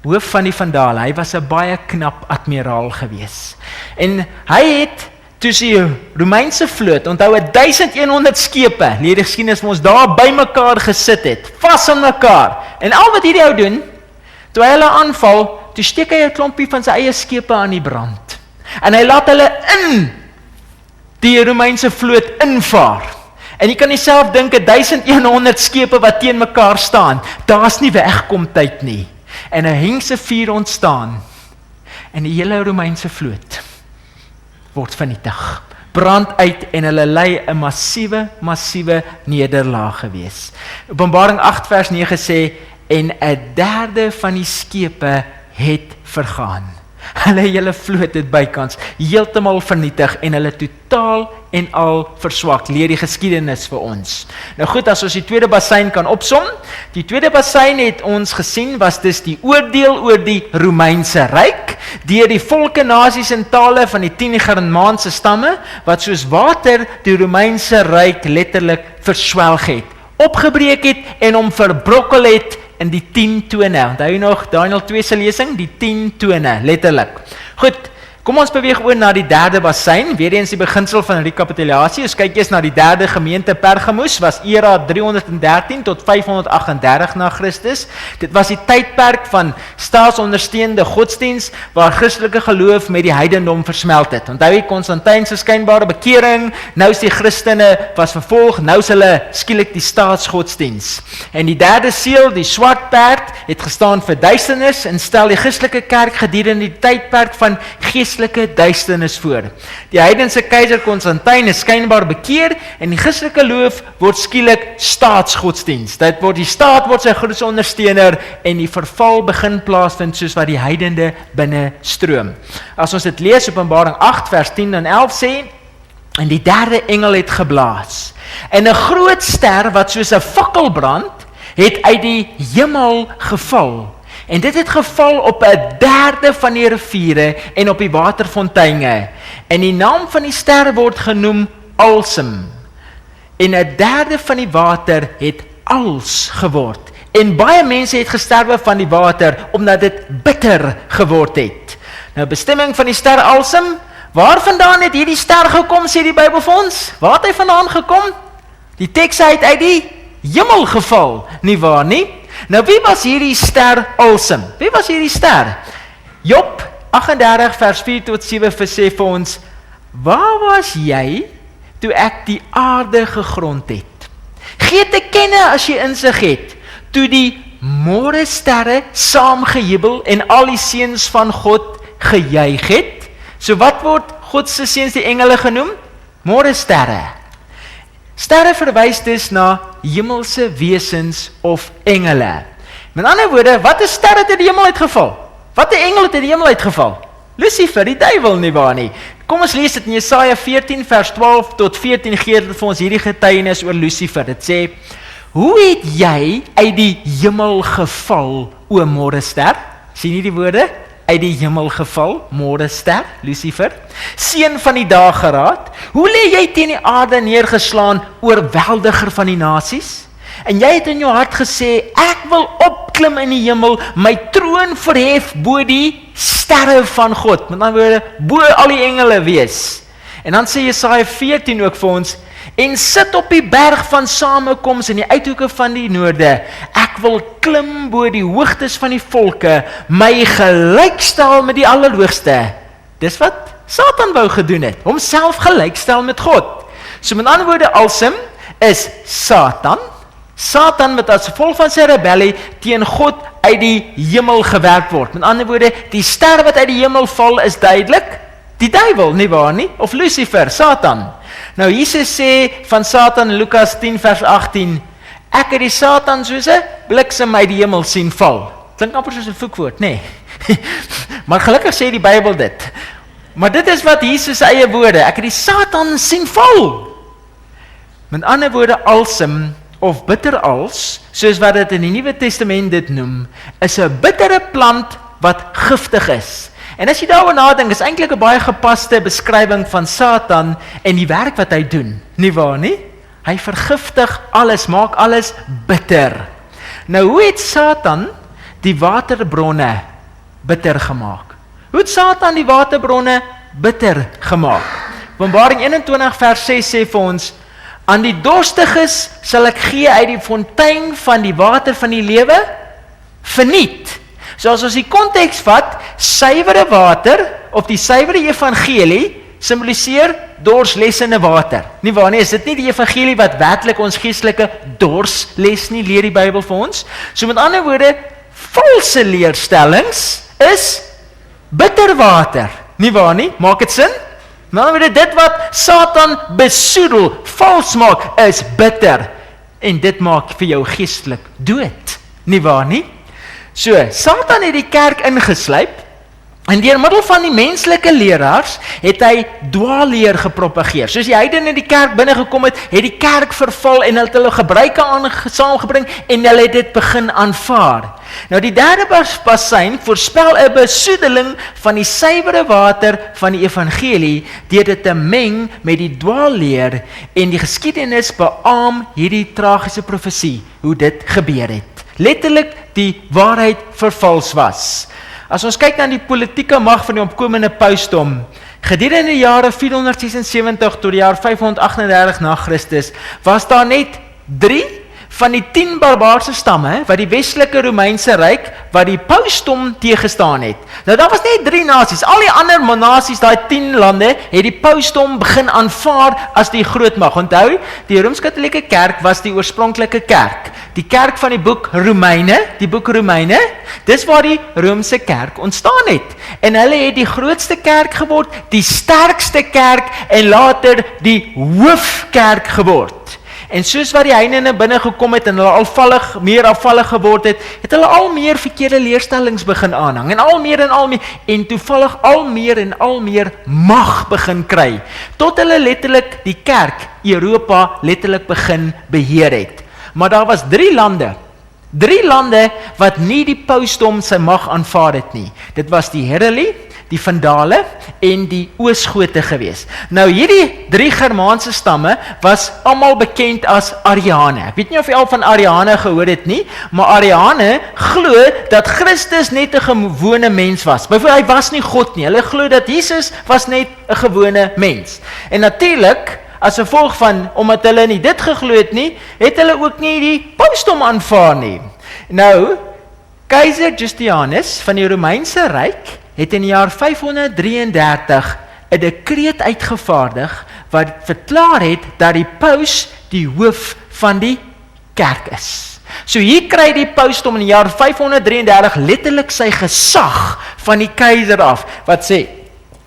hoof van die Vandale, hy was 'n baie knap admiraal gewees. En hy het, toe die Romeinse vloot, onthou 1100 skepe, leer die geskiedenis ons daar by mekaar gesit het, vas aan mekaar. En al wat hierdie ou doen, toe hy hulle aanval, toe steek hy 'n klompie van sy eie skepe aan die brand. En hy laat hulle in die Romeinse vloot invaar. En jy kan nie self dink, 1100 skepe wat teen mekaar staan, daar's nie wegkomtyd nie. En 'n hengse vuur ontstaan, en die hele Romeinse vloot word vernietig, brand uit, en hulle ly 'n massiewe nederlaag gewees. Openbaring 8 vers 9 sê, en 1/3 van die skepe het vergaan. Hulle hele vloot het bykans heeltemal vernietig en hulle totaal en al verswak, leer die geskiedenis vir ons. Nou goed, as ons die tweede bassein kan opsom, die tweede bassein het ons gesien, was dus die oordeel oor die Romeinse ryk, deur die volke, nasies en tale van die 10 Germaanse stamme, wat soos water die Romeinse ryk letterlik verswelg het, opgebreek het en hom verbrokkel het in die 10 tone. Onthou jy nog Daniël 2 se lesing, die 10 tone, letterlik. Goed, kom ons beweeg oor na die derde bassein, weer eens die beginsel van rekapitulasie. Ons kyk eers na die derde gemeente Pergamus, was era 313 tot 538 na Christus. Dit was die tydperk van staatsondersteunde godsdiens, waar Christelike geloof met die heidendom versmelt het. Onthou jy Konstantyn se skynbare bekering, nou is die Christene was vervolg, nou is hulle skielik die staatsgodsdiens. En die derde seël, die swart perd, het gestaan vir duisternis en stel die Christelike kerk gedurende die tydperk van geestelike duisternis voor. Die heidense keiser Konstantyn is skynbaar bekeer en die Christelike geloof word skielik staatsgodsdiens. Die staat word sy grootste ondersteuner en die verval begin plaasvind soos wat die heidende binne stroom. As ons dit lees, Openbaring 8 vers 10 en 11 sê, en die derde engel het geblaas. En 'n groot ster wat soos 'n fakkel brand, het uit die hemel geval. En dit het geval op 'n derde van die riviere en op die waterfonteine. En die naam van die ster word genoem Alsem. En 'n derde van die water het als geword. En baie mense het gesterwe van die water, omdat dit bitter geword het. Nou, bestemming van die ster Alsem, waar vandaan het hierdie ster gekom, sê die Bybel vir ons? Waar het hy vandaan gekom? Die teks sê hy het uit die hemel geval, nie waar nie? Nou, wie was hierdie ster Alsem? Wie was hierdie ster? Job 38 vers 4 tot 7 sê vir ons, waar was jy toe ek die aarde gegrond het? Gee te kenne as jy insig het, toe die môre sterre saam gejubel en al die seuns van God gejuig het. So wat word God se seuns die engele genoem? Môre sterre. Sterre verwys dus na hemelse wesens of engele. Met ander woorde, wat is ster het in die hemel uitgeval? Wat 'n engel het in die hemel uitgeval? Lucifer, die duiwel, nie waar nie. Kom ons lees dit in Jesaja 14 vers 12 tot 14 gee dit vir ons hierdie getuienis oor Lucifer. Dit sê, hoe het jy uit die hemel geval, o môre ster? Sien jy die woorde? Uit die hemel geval, môre ster, Lucifer, seun van die dageraad, hoe lê jy teen die aarde neergeslaan, oorweldiger van die nasies? En jy het in jou hart gesê, ek wil opklim in die hemel, my troon verhef bo die sterre van God, met ander woorde, bo al die engele wees. En dan sê Jesaja 14 ook vir ons, en sit op die berg van samekoms in die uithoeke van die noorde, ek wil klim bo die hoogtes van die volke, my gelykstel met die Allerhoogste. Dis wat Satan wou gedoen het, homself gelykstel met God. So met ander woorde, Alsem is Satan wat as gevolg van sy rebellie teen God uit die hemel gewerp word. Met ander woorde, die ster wat uit die hemel val is duidelik die duiwel, nie waar nie? Of Lucifer, Satan. Nou Jesus sê van Satan in Lukas 10 vers 18, ek het die Satan soos 'n bliksem uit die hemel sien val. Klink amper soos 'n vloekwoord, nê? Maar gelukkig sê die Bybel dit. Maar dit is wat Jesus se eie woorde, ek het die Satan sien val. Met ander woorde, Alsem of bitterals, soos wat dit in die Nuwe Testament dit noem, is 'n bittere plant wat giftig is. En as jy daaroor nadink, is eintlik 'n baie gepaste beskrywing van Satan en die werk wat hy doen, nie waar nie? Hy vergiftig alles, maak alles bitter. Nou, hoe het Satan die waterbronne bitter gemaak? Hoe het Satan die waterbronne bitter gemaak? Openbaring 21 vers 6 sê vir ons, aan die dorstiges sal ek gee uit die fontein van die water van die lewe verniet. So as ons die konteks vat, suiwere water of die suiwere evangelie symboliseer dorslessende water. Nie waar nie, is dit nie die evangelie wat werklik ons geestelike dors les nie, leer die Bybel vir ons. So met ander woorde, valse leerstellings is bitter water. Nie waar nie, maak dit sin? Met ander woorde, dit wat Satan besoedel, vals maak, is bitter. En dit maak vir jou geestelik dood. Nie waar nie? So, Satan het die kerk ingeslyp, en deur middel van die menslike leraars, het hy dwaalleer gepropageer. Soos die heidene in die kerk binnengekom het die kerk verval, en hulle gebruike saamgebring, en hulle het dit begin aanvaar. Nou die derde bassein voorspel 'n besoedeling van die suiwere water van die evangelie, deur dit te meng met die dwaalleer, en die geskiedenis beamoen hierdie tragiese profesie, hoe dit gebeur het. Letterlik die waarheid vervals was. As ons kyk na die politieke mag van die opkomende pausdom, gedurende die jare 476 tot die jaar 538 na Christus, was daar net 3 van die 10 barbaarse stamme, wat die westelike Romeinse ryk, wat die pausdom teëgestaan het. Nou daar was net 3 nasies, al die ander nasies, daai 10 lande, het die pausdom begin aanvaar as die grootmag. Onthou, die Rooms-Katolieke kerk was die oorspronklike kerk. Die kerk van die boek Romeine, dis waar die Romeinse kerk ontstaan het. En hulle het die grootste kerk geword, die sterkste kerk, en later die hoofkerk geword. En soos wat die heidene binne gekom het en hulle meer afvallig geword het, het hulle al meer verkeerde leerstellings begin aanhang, en al meer, en toevallig al meer mag begin kry, tot hulle letterlik die kerk, Europa, letterlik begin beheer het. Maar daar was 3 lande wat nie die pausdom sy mag aanvaar het nie. Dit was die Heruli, die Vandale en die Oosgote gewees. Nou hierdie 3 Germaanse stamme was almal bekend as Ariane. Ek weet nie of jy al van Ariane gehoor het nie, maar Ariane glo dat Christus net 'n gewone mens was. Byvoorbeeld, hy was nie God nie. Hulle glo dat Jesus was net 'n gewone mens. En natuurlik, as gevolg van, omdat hulle nie dit geglo het nie, het hulle ook nie die pausdom aanvaar nie. Nou, keiser Justinianus van die Romeinse ryk het in die jaar 533 'n dekreet uitgevaardig wat verklaar het dat die paus die hoof van die kerk is. So hier kry die pausdom in die jaar 533 letterlik sy gesag van die keiser af, wat sê,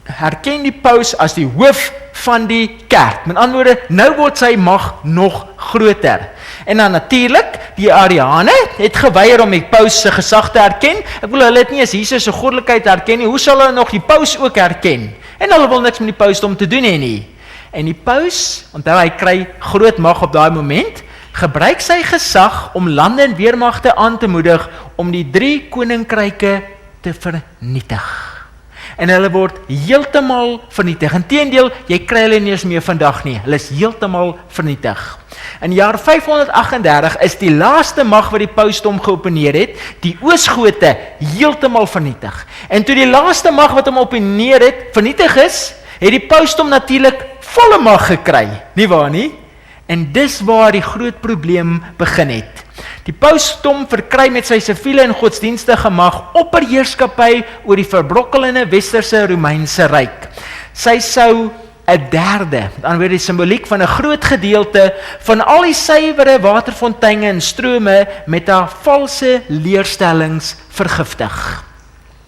herken die paus as die hoof van die kerk. Met ander woorde, nou word sy mag nog groter. En dan natuurlik, die Ariane het geweier om die paus se gesag te erken. Ek wil hulle het nie as Jesus se goddelikheid erken nie, hoe sal hulle nog die paus ook erken? En hulle wil niks met die pausdom te doen hê nie. En die paus, onthou hy kry groot mag op daai moment, gebruik sy gesag om lande en weermagte aan te moedig om die 3 koninkryke te vernietig. En hulle word heeltemal vernietig. Inteendeel, jy kry hulle nie eens meer vandag nie. Hulle is heeltemal vernietig. In jaar 538 is die laaste mag wat die pausdom geopeneer het, die Oosgote, heeltemal vernietig. En toe die laaste mag wat hom openeer het, vernietig is, het die pausdom natuurlik volle mag gekry. Nie waar nie? En dis waar die groot probleem begin het. Die pausdom verkry met sy siviele en godsdienstige mag opperheerskappy oor die verbrokkelende westerse Romeinse ryk. Sy sou 'n derde, dan weer die simboliek van 'n groot gedeelte van al die suiwere waterfonteine en strome met haar valse leerstellings vergiftig.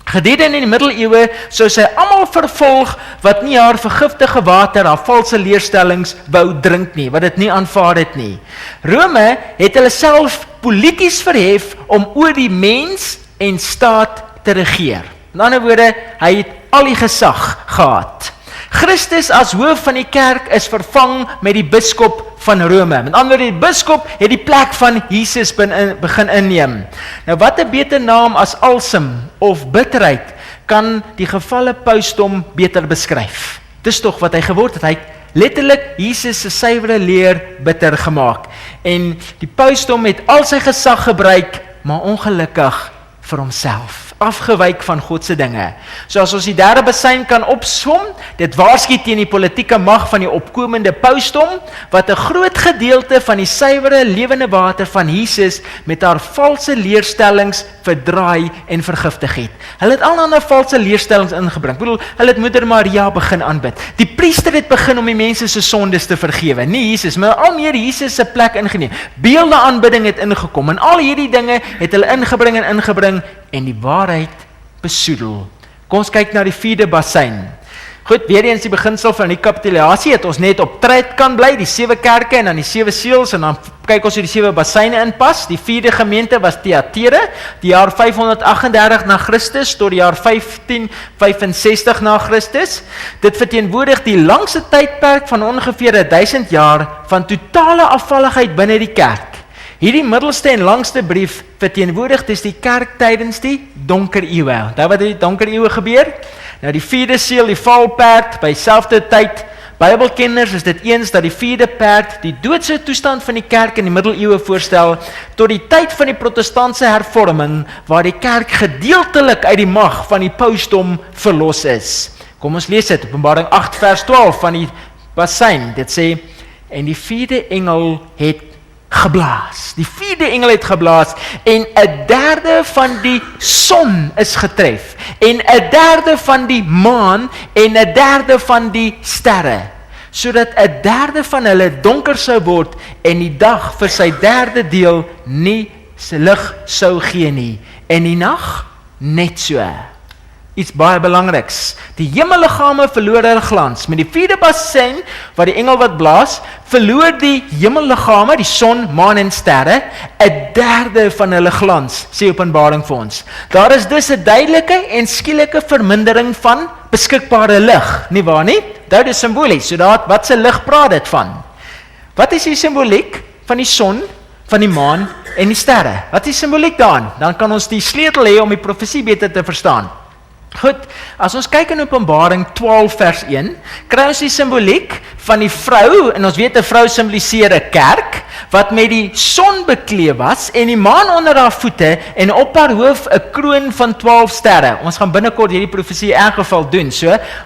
Gedurende in die middeleeue sou sy almal vervolg wat nie haar vergiftige water, haar valse leerstellings wou drink nie, wat dit nie aanvaar het nie. Rome het hulle self polities verhef om oor die mens en staat te regeer. In ander woorde, hy het al die gesag gehad. Christus as hoof van die kerk is vervang met die biskop van Rome. Met ander woorde, die biskop het die plek van Jesus begin inneem. Nou wat 'n beter naam as alsem of bitterheid kan die gevalle pausdom beter beskryf. Dis tog wat hy geword het. Hy het letterlik Jesus se suiwere leer bitter gemaak. En die pausdom het al sy gesag gebruik, maar ongelukkig vir homself. Afgewyk van God se dinge. So as ons die derde besyn kan opsom, dit waarsku teen die politieke mag van die opkomende pausdom, wat 'n groot gedeelte van die suiwere lewende water van Jesus met haar valse leerstellings verdraai en vergiftig het. Hulle het al ander valse leerstellings ingebring. Ek bedoel, hulle het Moeder Maria begin aanbid. Die priester het begin om die mense se sondes te vergewe, nie Jesus, maar al meer Jesus se plek ingeneem. Beelde aanbidding het ingekom en al hierdie dinge het hulle ingebring en die waarheid besoedel. Kom ons kyk na die 4de basyn. Goed, weer eens die beginsel van die kapitulasie, het ons net op tred kan bly, die 7 kerke en dan die 7 seels, en dan kyk ons hoe die 7 basyne inpas. Die 4de gemeente was Thyatira, die jaar 538 na Christus tot die jaar 1565 na Christus. Dit verteenwoordig die langste tydperk van ongeveer 1000 jaar van totale afvalligheid binne die kerk. Hierdie middelste en langste brief verteenwoordig dis die kerk tydens die donker eeue. Daar wat in die donker eeue gebeur? Nou die 4de seel, die valperd, by selfde tyd Bybelkenners is dit eens dat die 4de perd die doodse toestand van die kerk in die middeleeue voorstel tot die tyd van die protestantse hervorming waar die kerk gedeeltelik uit die mag van die pausdom verlos is. Kom ons lees dit, Openbaring 8 vers 12 van die bassein. Dit sê, en die 4de engel het geblaas. Die 4de engel het geblaas en 1/3 van die son is getref en 1/3 van die maan en 1/3 van die sterre, sodat 1/3 van hulle donker sou word en die dag vir sy 1/3 deel nie sy lig sou gee nie en die nag net so. Iets baie belangriks. Die hemelliggame verloor hulle glans. Met die 4de bassein, wat die engel wat blaas, verloor die hemelliggame, die son, maan en sterre, 1/3 van hulle glans, sê Openbaring vir ons. Daar is dus 'n duidelike en skielike vermindering van beskikbare lig, nie waar nie? Dit is simbolies, so wat se lig praat dit van? Wat is die simboliek van die son, van die maan en die sterre? Wat is die simboliek daarin? Dan kan ons die sleutel hê om die profesie beter te verstaan. Goed, as ons kyk in Openbaring 12 vers 1, kry ons die simboliek van die vrou, en ons weet 'n vrou simboliseer 'n kerk, wat met die son bekleed was, en die maan onder haar voete, en op haar hoof 'n kroon van 12 sterre. Ons gaan binnekort hierdie profesie in elk geval doen,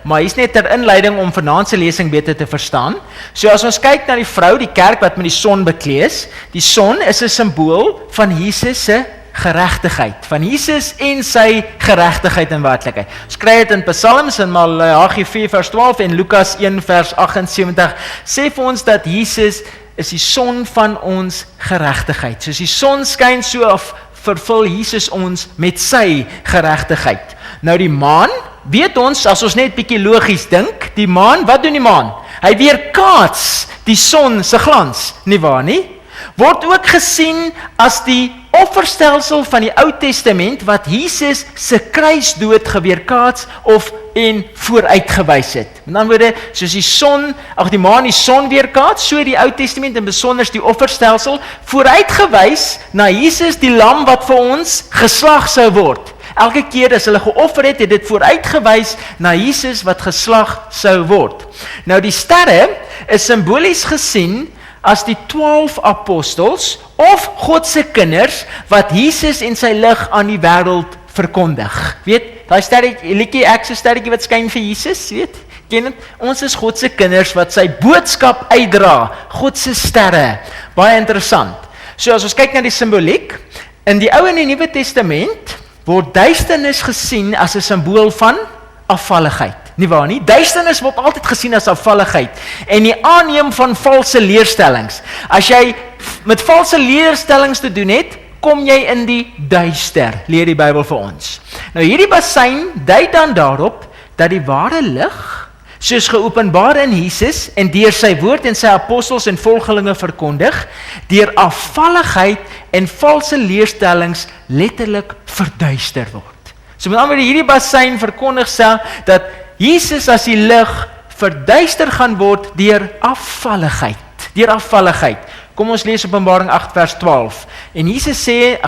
maar hier's net ter inleiding om vanaand se lesing beter te verstaan. So as ons kyk na die vrou, die kerk wat met die son bekleed is, die son is 'n simbool van Jesus se geregtigheid, van Jesus en sy geregtigheid in werklikheid. Ons kry dit in Psalms en Maleagi 4 vers 12 en Lukas 1 vers 78 sê vir ons dat Jesus is die son van ons geregtigheid. Soos die son skyn, so vervul Jesus ons met sy geregtigheid. Nou die maan, weet ons, as ons net bietjie logies dink, die maan, wat doen die maan? Hy weerkaats die son se glans, nie waar nie? Word ook gesien as die offerstelsel van die Ou Testament wat Jesus se kruisdood geweerkaats en vooruitgewys het. Met ander woorde, soos die maan die son weerkaats, so die Ou Testament en besonders die offerstelsel vooruitgewys na Jesus die lam wat vir ons geslag sou word. Elke keer as hulle geoffer het dit vooruitgewys na Jesus wat geslag sou word. Nou die sterre is simbolies gesien as die 12 apostels of God se kinders wat Jesus en sy lig aan die wêreld verkondig. Weet, daai sterretjie, liedjie ek se sterretjie wat skyn vir Jesus, weet? Ken dit? Ons is God se kinders wat sy boodskap uitdra, God se sterre. Baie interessant. So as ons kyk na die simboliek, in die Ou en die Nuwe Testament word duisternis gesien as 'n simbool van afvalligheid. Nie waar nie? Duisternis word altyd gesien as afvalligheid en die aanneem van valse leerstellings. As jy met valse leerstellings te doen het, kom jy in die duister, leer die Bybel vir ons. Nou hierdie bassein dui dan daarop dat die ware lig, soos geopenbaar in Jesus en deur sy woord en sy apostels en volgelinge verkondig, deur afvalligheid en valse leerstellings letterlik verduister word. So met ander woorde, hierdie bassein verkondig self dat Jesus as die lig verduister gaan word deur afvalligheid. Kom ons lees Openbaring 8 vers 12. En Jesus sê,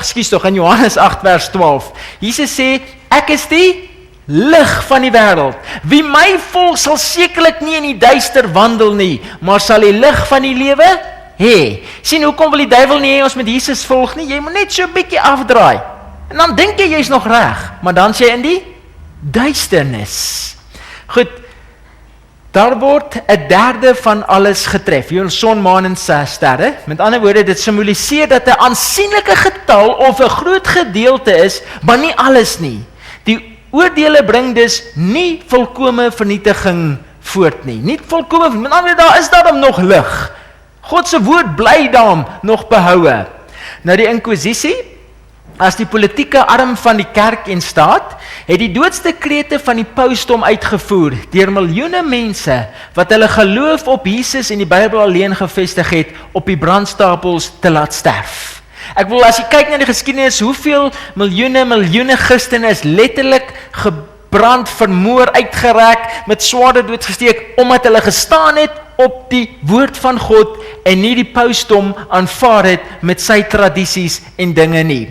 in Johannes 8 vers 12. Jesus sê, ek is die lig van die wêreld. Wie my volg sal sekerlik nie in die duister wandel nie, maar sal die lig van die lewe hê. Sien, hoekom wil die duiwel nie hê ons met Jesus volg nie? Jy moet net so 'n bietjie afdraai. En dan dink jy's nog reg, maar dan sê jy in die duisternis. Goed, daar word 1/3 van alles getref, jou son, maan en sterre. Met ander woorde, dit simboliseer dat 'n aansienlike getal of 'n groot gedeelte is, maar nie alles nie. Die oordeele bring dus nie volkome vernietiging voort nie. Nie volkome, met ander woorde, daar is daarom nog lig. God se woord bly daarom nog behoue. Nou die inkwizisie, as die politieke arm van die kerk en staat, het die doodste krete van die pausdom uitgevoer deur miljoene mense wat hulle geloof op Jesus en die Bybel alleen gevestig het, op die brandstapels te laat sterf. Ek wil, as jy kyk na die geskiedenis, hoeveel miljoene Christene is letterlik gebrand, vermoor, uitgereik, met swaarde doodgesteek, omdat hulle gestaan het op die woord van God en nie die pausdom aanvaar het met sy tradisies en dinge nie.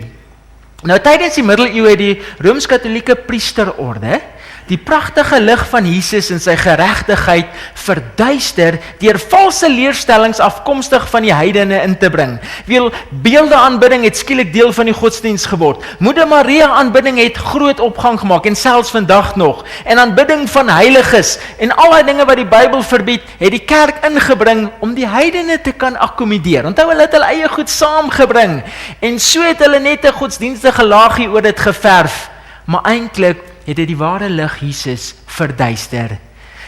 Nou tydens die middeleeue het die Rooms-Katolieke priesterorde die pragtige lig van Jesus en sy geregtigheid verduister deur valse leerstellings afkomstig van die heidene in te bring. Wil beelde aanbidding het skielik deel van die godsdiens geword. Moeder Maria aanbidding het groot opgang gemaak en selfs vandag nog. En aanbidding van heiliges en al die dinge wat die Bybel verbied, het die kerk ingebring om die heidene te kan akkommodeer. Onthou, hulle het hulle eie goed saamgebring en so het hulle net 'n godsdienstige laagie oor dit geverf, maar eintlik het dit die ware lig Jesus verduister.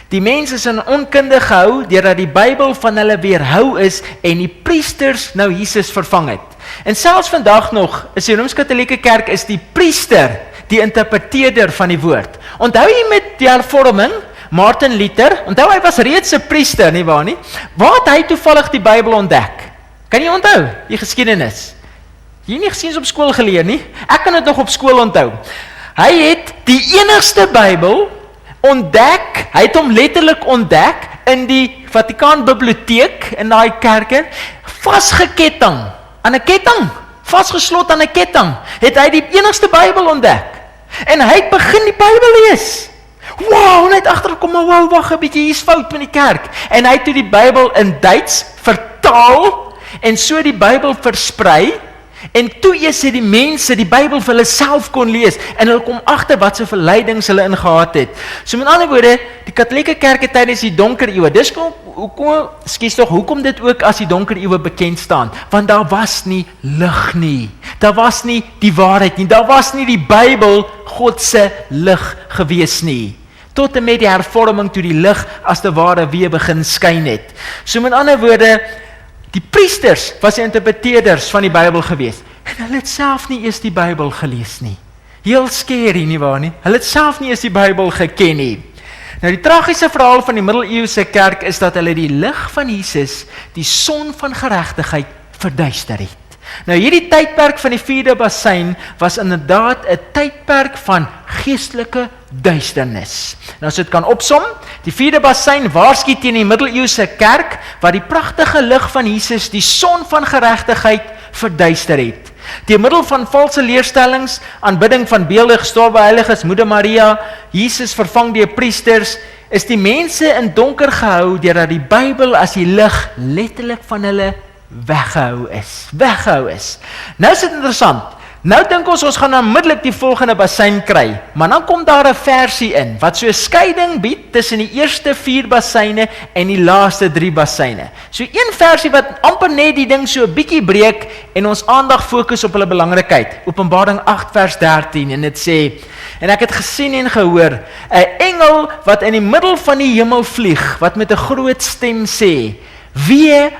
Die mense is in onkunde gehou deurdat die Bybel van hulle weerhou is en die priesters nou Jesus vervang het. En selfs vandag nog is die Rooms-Katolieke Kerk is die priester die interpreteerder van die woord. Onthou jy met die hervorming, Martin Luther, onthou hy was reeds 'n priester, nie waar nie? Waar het hy toevallig die Bybel ontdek? Kan jy onthou die geskiedenis? Jy nie gesiens op skool geleer nie? Ek kan dit nog op skool onthou. Hy het die enigste Bybel ontdek, hy het hom letterlik ontdek in die Vatikaan biblioteek in daai kerke, vasgeketting aan 'n ketting, vasgeslot aan 'n ketting, het hy die enigste Bybel ontdek. En hy het begin die Bybel lees. Wow, en hy het agtergekom, maar wow, wag 'n bietjie, hier's fout met die kerk. En hy het toe die Bybel in Duits vertaal en so die Bybel versprei. En toe eers het die mense die Bybel vir hulle self kon lees en hulle kom agter wat so verleidings hulle ingehad het. So met ander woorde, die Katolieke Kerk tydens die donker eeue, dis hoekom dit ook as die donker eeue bekend staan, want daar was nie lig nie. Daar was nie die waarheid nie. Daar was nie die Bybel God se lig gewees nie. Tot en met die hervorming toe die lig as te ware weer begin skyn het. So met ander woorde, die priesters was die interpreteerders van die Bybel gewees. En hulle het self nie eers die Bybel gelees nie. Heel scary, nie waar nie? Hulle het self nie eers die Bybel geken nie. Nou die tragiese verhaal van die middeleeuse kerk is dat hulle die lig van Jesus, die son van geregtigheid, verduister het. Nou hierdie tydperk van die 4de bassein was inderdaad 'n tydperk van geestelike duisternis. Nou as dit kan opsom, die 4de bassein waarsku teen die middeleeuse kerk wat die pragtige lig van Jesus, die son van geregtigheid, verduister het. Deur middel van valse leerstellings, aanbidding van beelde, gestorwe heiliges, Moeder Maria, Jesus vervang deur priesters, is die mense in donker gehou deurdat die Bybel as die lig letterlik van hulle weggehou is. Nou is dit interessant. Nou dink ons gaan onmiddellik die volgende bassein kry, maar dan kom daar 'n versie in, wat so 'n skeiding bied tussen die eerste 4 basseine en die laaste 3 basseine. So een versie wat amper net die ding so 'n bietjie breek en ons aandag fokus op hulle belangrikheid. Openbaring 8 vers 13 en dit sê, en ek het gesien en gehoor, 'n engel wat in die middel van die hemel vlieg, wat met 'n groot stem sê, Wee,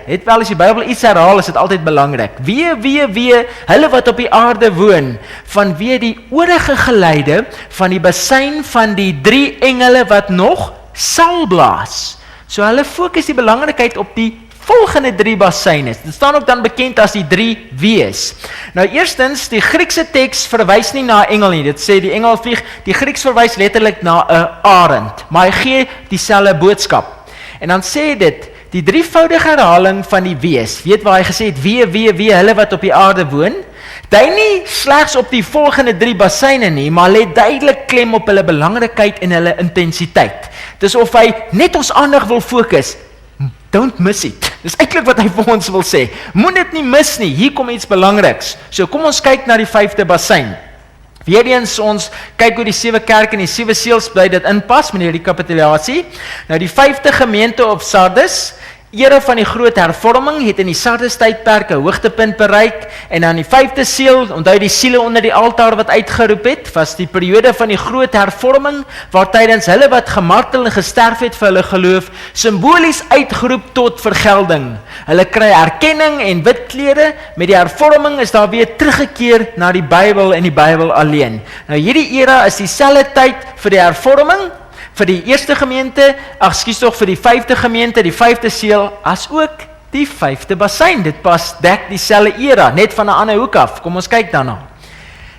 het wel as die Bybel iets herhaal, is dit altyd belangrik. Wee, hulle wat op die aarde woon, vanweë die oorige geluide van die bassein van die 3 engele wat nog sal blaas. So hulle fokus die belangrikheid op die volgende 3 basseine. Dit staan ook dan bekend as die 3 wees. Nou eerstens, die Griekse teks verwys nie na 'n engel nie. Dit sê die engel vlieg, die Grieks verwys letterlik na 'n arend, maar hy gee dieselfde boodskap. En dan sê dit, die 3voudige herhaling van die wees, weet waar hy gesê het, wee, hulle wat op die aarde woon, dui nie slegs op die volgende 3 basseine nie, maar lê duidelik klem op hulle belangrikheid en hulle intensiteit. Dis of hy net ons aandag wil fokus, don't miss it. Dis eintlik wat hy vir ons wil sê, moet dit nie mis nie, hier kom iets belangriks. So kom ons kyk na die 5de bassein. Weereens ons kyk hoe die 7 kerke en die 7 seels bly dit inpas met die rekapitulasie. Nou die 5de gemeente op Sardes, ere van die groot hervorming, het in die Sardes tydperk 'n hoogtepunt bereik en dan die 5de seel, onthou die siele onder die altaar wat uitgeroep het, was die periode van die groot hervorming waar tydens hulle wat gemartel en gesterf het vir hulle geloof, simbolies uitgeroep tot vergelding. Hulle kry erkenning en wit klere. Met die hervorming is daar weer teruggekeer na die Bybel en die Bybel alleen. Nou hierdie era is dieselfde tyd vir die hervorming, vir die eerste gemeente, vir die 5de gemeente, die 5de seel, as ook die 5de bassein. Dit dek dieselfde era, net van 'n ander hoek af. Kom ons kyk daarna.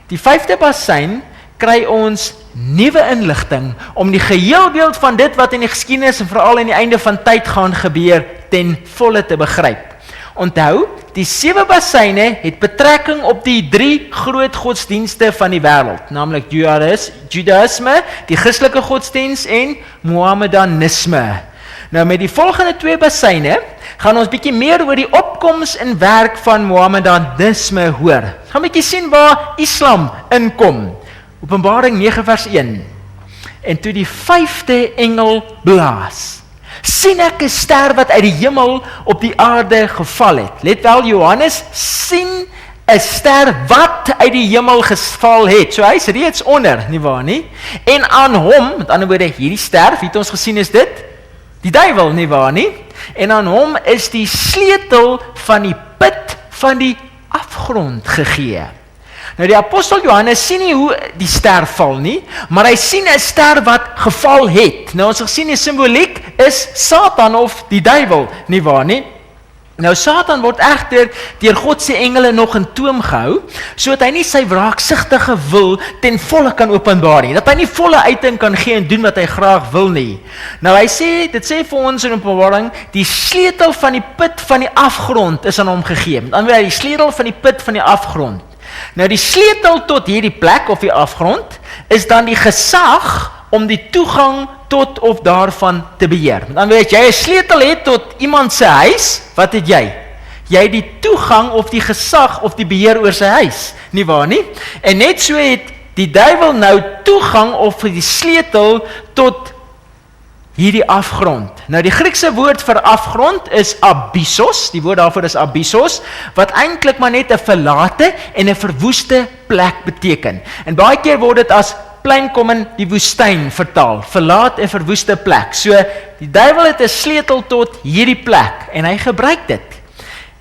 Die 5de bassein kry ons nuwe inligting om die geheelbeeld van dit wat in die geskiedenis en veral aan die einde van tyd gaan gebeur ten volle te begryp. Onthou, die 7 bassyne het betrekking op die 3 groot godsdienste van die wêreld, naamlik Judaïsme, die Christelike godsdiens en Mohammedanisme. Nou met die volgende 2 bassyne gaan ons bietjie meer oor die opkoms en werk van Mohammedanisme hoor. Ons gaan bietjie sien waar Islam inkom. Openbaring 9 vers 1. En toe die 5de engel blaas, sien ek 'n ster wat uit die hemel op die aarde geval het. Let wel, Johannes sien 'n ster wat uit die hemel geval het. So hy's reeds onder, nie waar nie? En aan hom, met ander woorde, hierdie ster, wie het ons gesien is dit? Die duiwel, nie waar nie? En aan hom is die sleutel van die put van die afgrond gegee. Nou die apostel Johannes sien nie hoe die ster val nie, maar hy sien 'n ster wat geval het. Nou ons gesien die simboliek is Satan of die duiwel, nie waar nie? Nou Satan word egter deur God se engele nog in toom gehou, sodat hy nie sy wraaksigtige wil ten volle kan openbaar nie, dat hy nie volle uiting kan gee en doen wat hy graag wil nie. Nou hy sê, dit sê vir ons in Openbaring, die sleutel van die put van die afgrond is aan hom gegee. Met ander woorde, die sleutel van die put van die afgrond. Nou die sleutel tot hierdie plek of die afgrond is dan die gesag om die toegang tot of daarvan te beheer. Met ander woorde, as jy 'n sleutel het tot iemand se huis, wat het jy? Jy het die toegang of die gesag of die beheer oor sy huis, nie waar nie? En net so het die duiwel nou toegang of die sleutel tot hierdie afgrond. Nou die Griekse woord vir afgrond is abyssos, die woord daarvoor is abyssos, wat eintlik maar net 'n verlate en 'n verwoeste plek beteken. En baie keer word dit as plein kom in die woestyn vertaal, verlaat en verwoeste plek. So, die duiwel het 'n sleutel tot hierdie plek, en hy gebruik dit.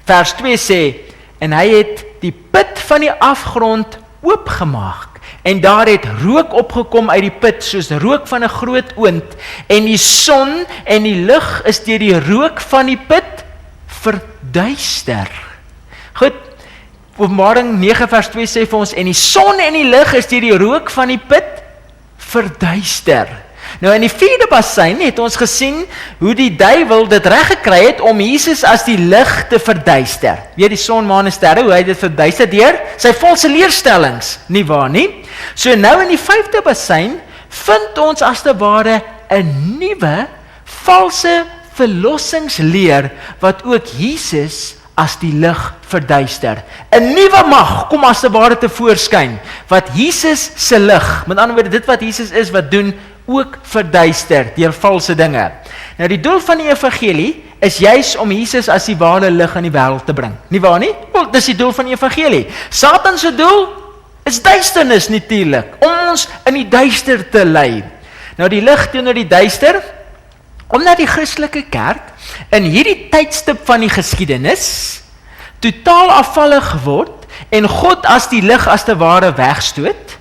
Vers 2 sê, en hy het die put van die afgrond oopgemaak, en daar het rook opgekom uit die put, soos rook van 'n groot oond, en die son en die lig is deur die rook van die put verduister. Goed, Openbaring 9 vers 2 sê vir ons, en die son en die lig is deur die rook van die put verduister. Nou in die 4de basyn het ons gesien hoe die duiwel dit reg gekry het om Jesus as die lig te verduister. Weer die son, maan en sterre, hoe hy dit verduister deur sy valse leerstellings, nie waar nie? So nou in die 5de basyn vind ons as te ware 'n nuwe valse verlossingsleer wat ook Jesus as die lig verduister. 'n nuwe mag kom as te ware te voorskyn, wat Jesus se lig, met ander woorde dit wat Jesus is wat doen, ook verduister deur valse dinge. Nou die doel van die evangelie is juis om Jesus as die ware lig in die wêreld te bring. Nie waar nie? Wel, dis die doel van die evangelie. Satan se doel is duisternis natuurlik, om ons in die duister te lei. Nou die lig teenoor die duister, omdat die Christelike kerk in hierdie tydstip van die geskiedenis totaal afvallig word en God as die lig as te ware wegstoot,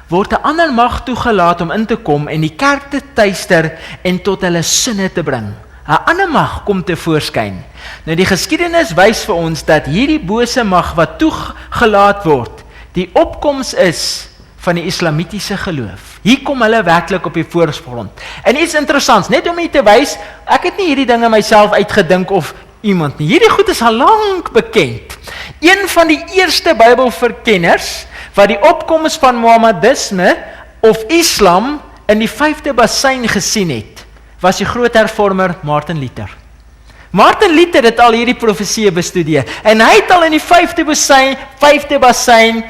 word 'n ander mag toegelaat om in te kom en die kerk te tuister en tot hulle sinne te bring. 'n ander mag kom te voorskyn. Nou die geskiedenis wys vir ons dat hierdie bose mag wat toegelaat word, die opkoms is van die islamitiese geloof. Hier kom hulle werklik op die voorgrond. En iets interessants, net om hier te wys, ek het nie hierdie dinge myself uitgedink of iemand nie. Hierdie goed is al lank bekend. Een van die eerste Bybelverkenners wat die opkoms van Mohammedisme of Islam in die 5de basyn gesien het, was die groot hervormer Martin Luther. Martin Luther het al hierdie profeseë bestudeer en hy het al in die 5de basyn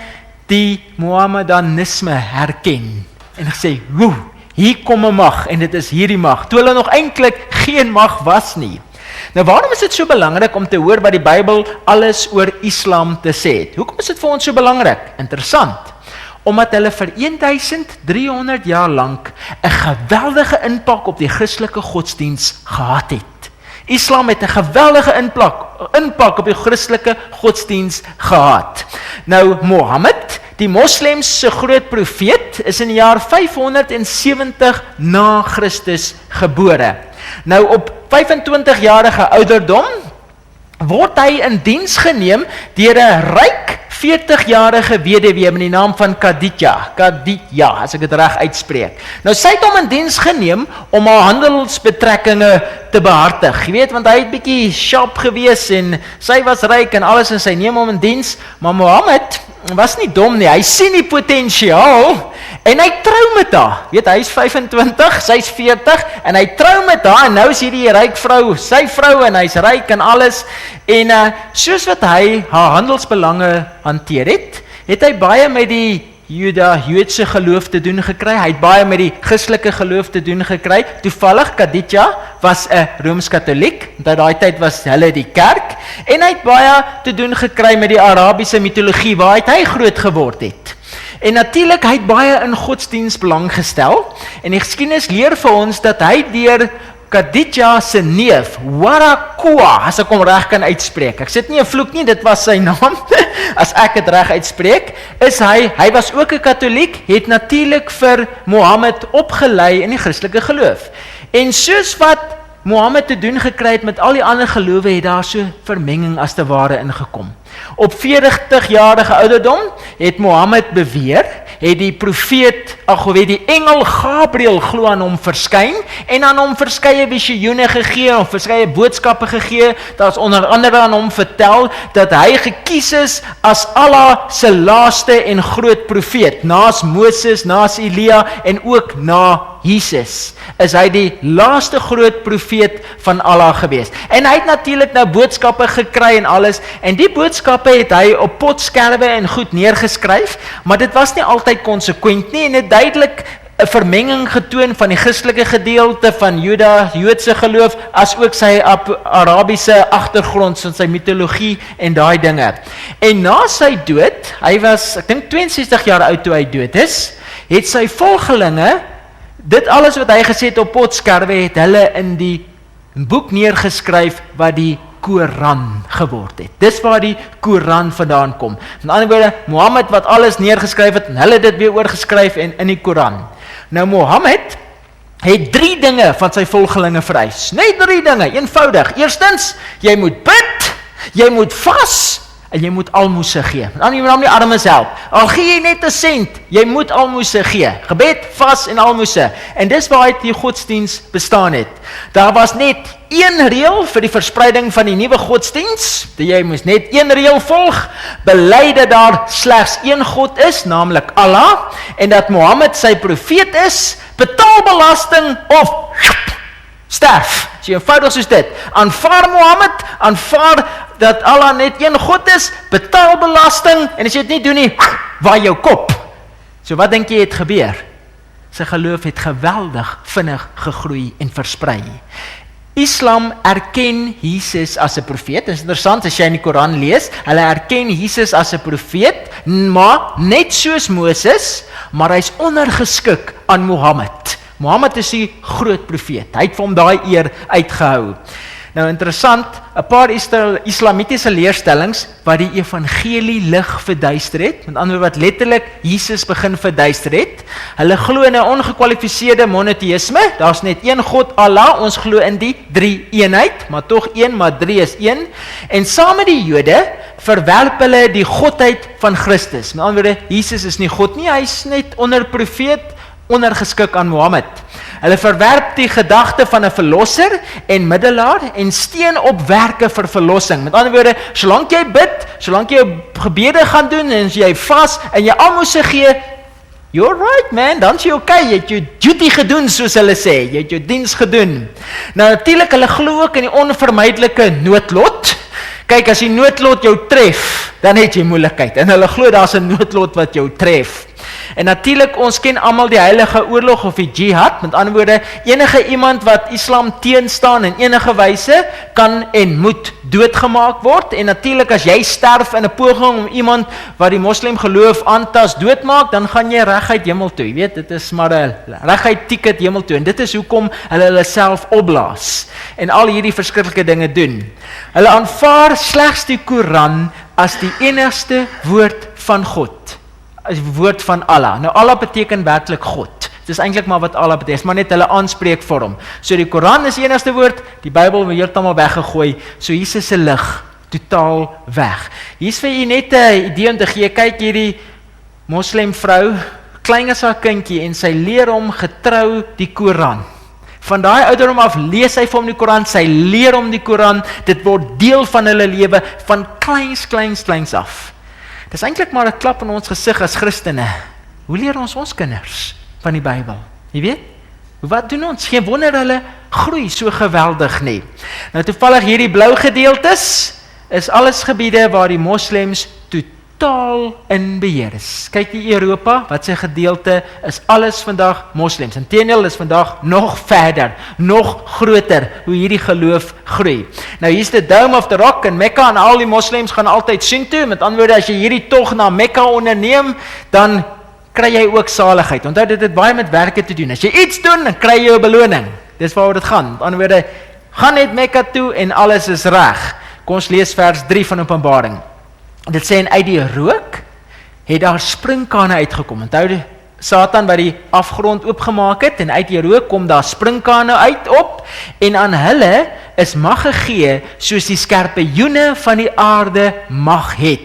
die Mohammedanisme herken en gesê, woe, hier kom 'n mag en dit is hierdie mag, toe hulle nog eintlik geen mag was nie. Nou waarom is dit so belangrik om te hoor wat die Bybel alles oor Islam te sê het? Hoekom is dit vir ons so belangrik? Interessant. Omdat hulle vir 1300 jaar lank 'n geweldige impak op die Christelike godsdiens gehad het. Islam het 'n geweldige impak op die Christelike godsdiens gehad. Nou Mohammed, die moslems se groot profeet, is in die jaar 570 na Christus gebore. Nou op 25-jarige ouderdom word hy in diens geneem deur 'n ryk 40-jarige weduwee met die naam van Khadija, as ek dit reg uitspreek. Nou sy het hom in diens geneem om haar handelsbetrekkinge te behartig. Jy weet, want hy het bietjie sharp gewees en sy was ryk en alles en sy neem hom in diens, maar Mohammed was nie dom nie, hy sien die potensiaal en hy trou met haar. Weet, hy is 25, sy is 40 en hy trou met haar en nou is hierdie ryk vrou, sy vrou en hy's ryk en alles en soos wat hy haar handelsbelange hanteer het hy baie met die Joodse geloof te doen gekry, hy het baie met die Christelike geloof te doen gekry. Toevallig, Khadija was 'n Rooms-Katholiek, dat daai tyd was hulle die kerk, en hy het baie te doen gekry met die Arabiese mitologie, waar hy groot geword het. En natuurlik, hy het baie in godsdienst belang gestel, en die geskiedenis leer vir ons, dat hy deur Khadija se neef, Warakua, as ek hom reg kan uitspreek, ek sit nie 'n vloek nie, dit was sy naam, as ek het reg uitspreek, is hy was ook 'n Katholiek, het natuurlik vir Mohammed opgelei in die Christelike geloof. En soos wat Mohammed te doen gekry het met al die ander gelowe, het daar so vermenging as te ware ingekom. Op 40-jarige ouderdom het Mohammed beweer, het die profeet, die engel Gabriel glo aan hom verskyn, en aan hom verskeie visioene gegee, en verskeie boodskappe gegee, dat is onder andere aan hom vertel, dat hy gekies is as Allah se laaste en groot profeet, naas Moses, naas Elia, en ook na Jesus, is hy die laaste groot profeet van Allah gewees. En hy het natuurlik nou boodskappe gekry en alles, en die boodskappe het hy op potskerwe en goed neergeskryf, maar dit was nie altyd konsekwent nie, en het duidelik 'n vermenging getoon van die Christelike gedeelte van Joodse geloof, as ook sy Arabiese agtergrond, soos sy mitologie en daai dinge. En na sy dood, hy was, ek dink 62 jaar oud toe hy dood is, het sy volgelinge, dit alles wat hy gesê het op potskerwe, het hulle in die boek neergeskryf wat die Koran geword het. Dis waar die Koran vandaan kom. Met ander woorde, Mohammed wat alles neergeskryf het, en hulle dit weer oorgeskryf en in die Koran. Nou Mohammed het 3 dinge van sy volgelinge vereis. Net 3 dinge, eenvoudig. Eerstens, jy moet bid, jy moet vas, en jy moet almoese gee. Dan jy moet nie armes help. Al gee jy net 'n sent, jy moet almoese gee. Gebed, vas en almoese. En dis waar die godsdienst bestaan het. Daar was net 1 reël vir die verspreiding van die nuwe godsdienst. Jy moes net 1 reël volg. Bely dat daar slegs 1 God is, naamlik Allah, en dat Mohammed sy profeet is. Betaal belasting of sterf. So eenvoudig soos dit. Aanvaar Mohammed, aanvaar dat Allah net 1 God is, betaal belasting, en as jy dit nie doen nie, waai jou kop. So wat dink jy het gebeur? Sy geloof het geweldig vinnig gegroei en versprei. Islam erken Jesus as 'n profeet. Dit is interessant as jy in die Koran lees, hulle erken Jesus as 'n profeet, maar net soos Moses, maar hy's ondergeskik aan Mohammed. Mohammed is die groot profeet. Hy het vir hom daai eer uitgehou. Nou interessant, 'n paar islamitiese leerstellings wat die evangelie lig verduister het, met ander woorde wat letterlik Jesus begin verduister het. Hulle glo in 'n ongekwalifiseerde monoteïsme, daar's net 1 God, Allah, ons glo in die 3 eenheid, maar tog 1, maar 3 is 1. En saam met die Jode verwerp hulle die godheid van Christus. Met ander woorde, Jesus is nie God nie, hy's net onderprofeet, ondergeskik aan Mohammed. Hulle verwerp die gedagte van 'n verlosser en middelaar en steun op werke vir verlossing. Met ander woorde, solank jy bid, solank jy gebede gaan doen en jy vas en jy almoes gee, you're right man, dan is jy okay, jy het jou duty gedoen soos hulle sê, jy het jou diens gedoen. Nou natuurlik, hulle glo ook in die onvermydelike noodlot. Kyk, as die noodlot jou tref, dan het jy moeilikheid. En hulle glo daar's 'n noodlot wat jou tref. En natuurlik, ons ken almal die heilige oorlog of die jihad, met ander woorde, enige iemand wat Islam teenstaan in enige wyse, kan en moet doodgemaak word. En natuurlik, as jy sterf in 'n poging om iemand wat die moslim geloof aantas doodmaak, dan gaan jy reguit hemel toe. Jy weet, dit is maar 'n reguit ticket hemel toe. En dit is hoekom hulle self opblaas en al hierdie verskriklike dinge doen. Hulle aanvaar slegs die Koran as die enigste woord van God. As woord van Allah. Nou Allah beteken werklik God. Dit is eintlik maar wat Allah beteken, maar net hulle aanspreekvorm. So die Koran is die enigste woord, die Bybel word heeltemal weggegooi, so Jesus se lig totaal weg. Hier is vir u net 'n idee om te gee, kyk hierdie moslim vrou, klein as haar kindjie, en sy leer hom getrou die Koran. Van daai ouderdom af lees hy vir hom die Koran, sy leer hom die Koran, dit word deel van hulle lewe, van kleins af. Dis eintlik maar 'n klap in ons gesig as Christene. Hoe leer ons kinders van die Bybel? Jy weet? Wat doen ons? Geen wonder hulle groei so geweldig nie. Nou toevallig hierdie blou gedeeltes is alles gebiede waar die moslems totaal in beheer is. Kyk die Europa, wat sy gedeelte is alles vandag moslems. Inteendeel is vandag nog verder, nog groter hoe hierdie geloof groei. Nou hier is die Dome of the Rock in Mekka en al die moslems gaan altyd sien toe. Met ander woorde, as jy hierdie tog na Mekka onderneem, dan kry jy ook saligheid. Onthou dit het baie met werke te doen. As jy iets doen, dan kry jy 'n beloning. Dis waaroor dit gaan. Met ander woorde, gaan net Mekka toe en alles is reg. Kom ons lees vers 3 van Openbaring. Dit sê, en uit die rook het daar sprinkane uitgekom. Onthou, Satan wat die afgrond oopgemaak het, en uit die rook kom daar sprinkane uit op, en aan hulle is mag gegee, soos die skorpioene van die aarde mag het.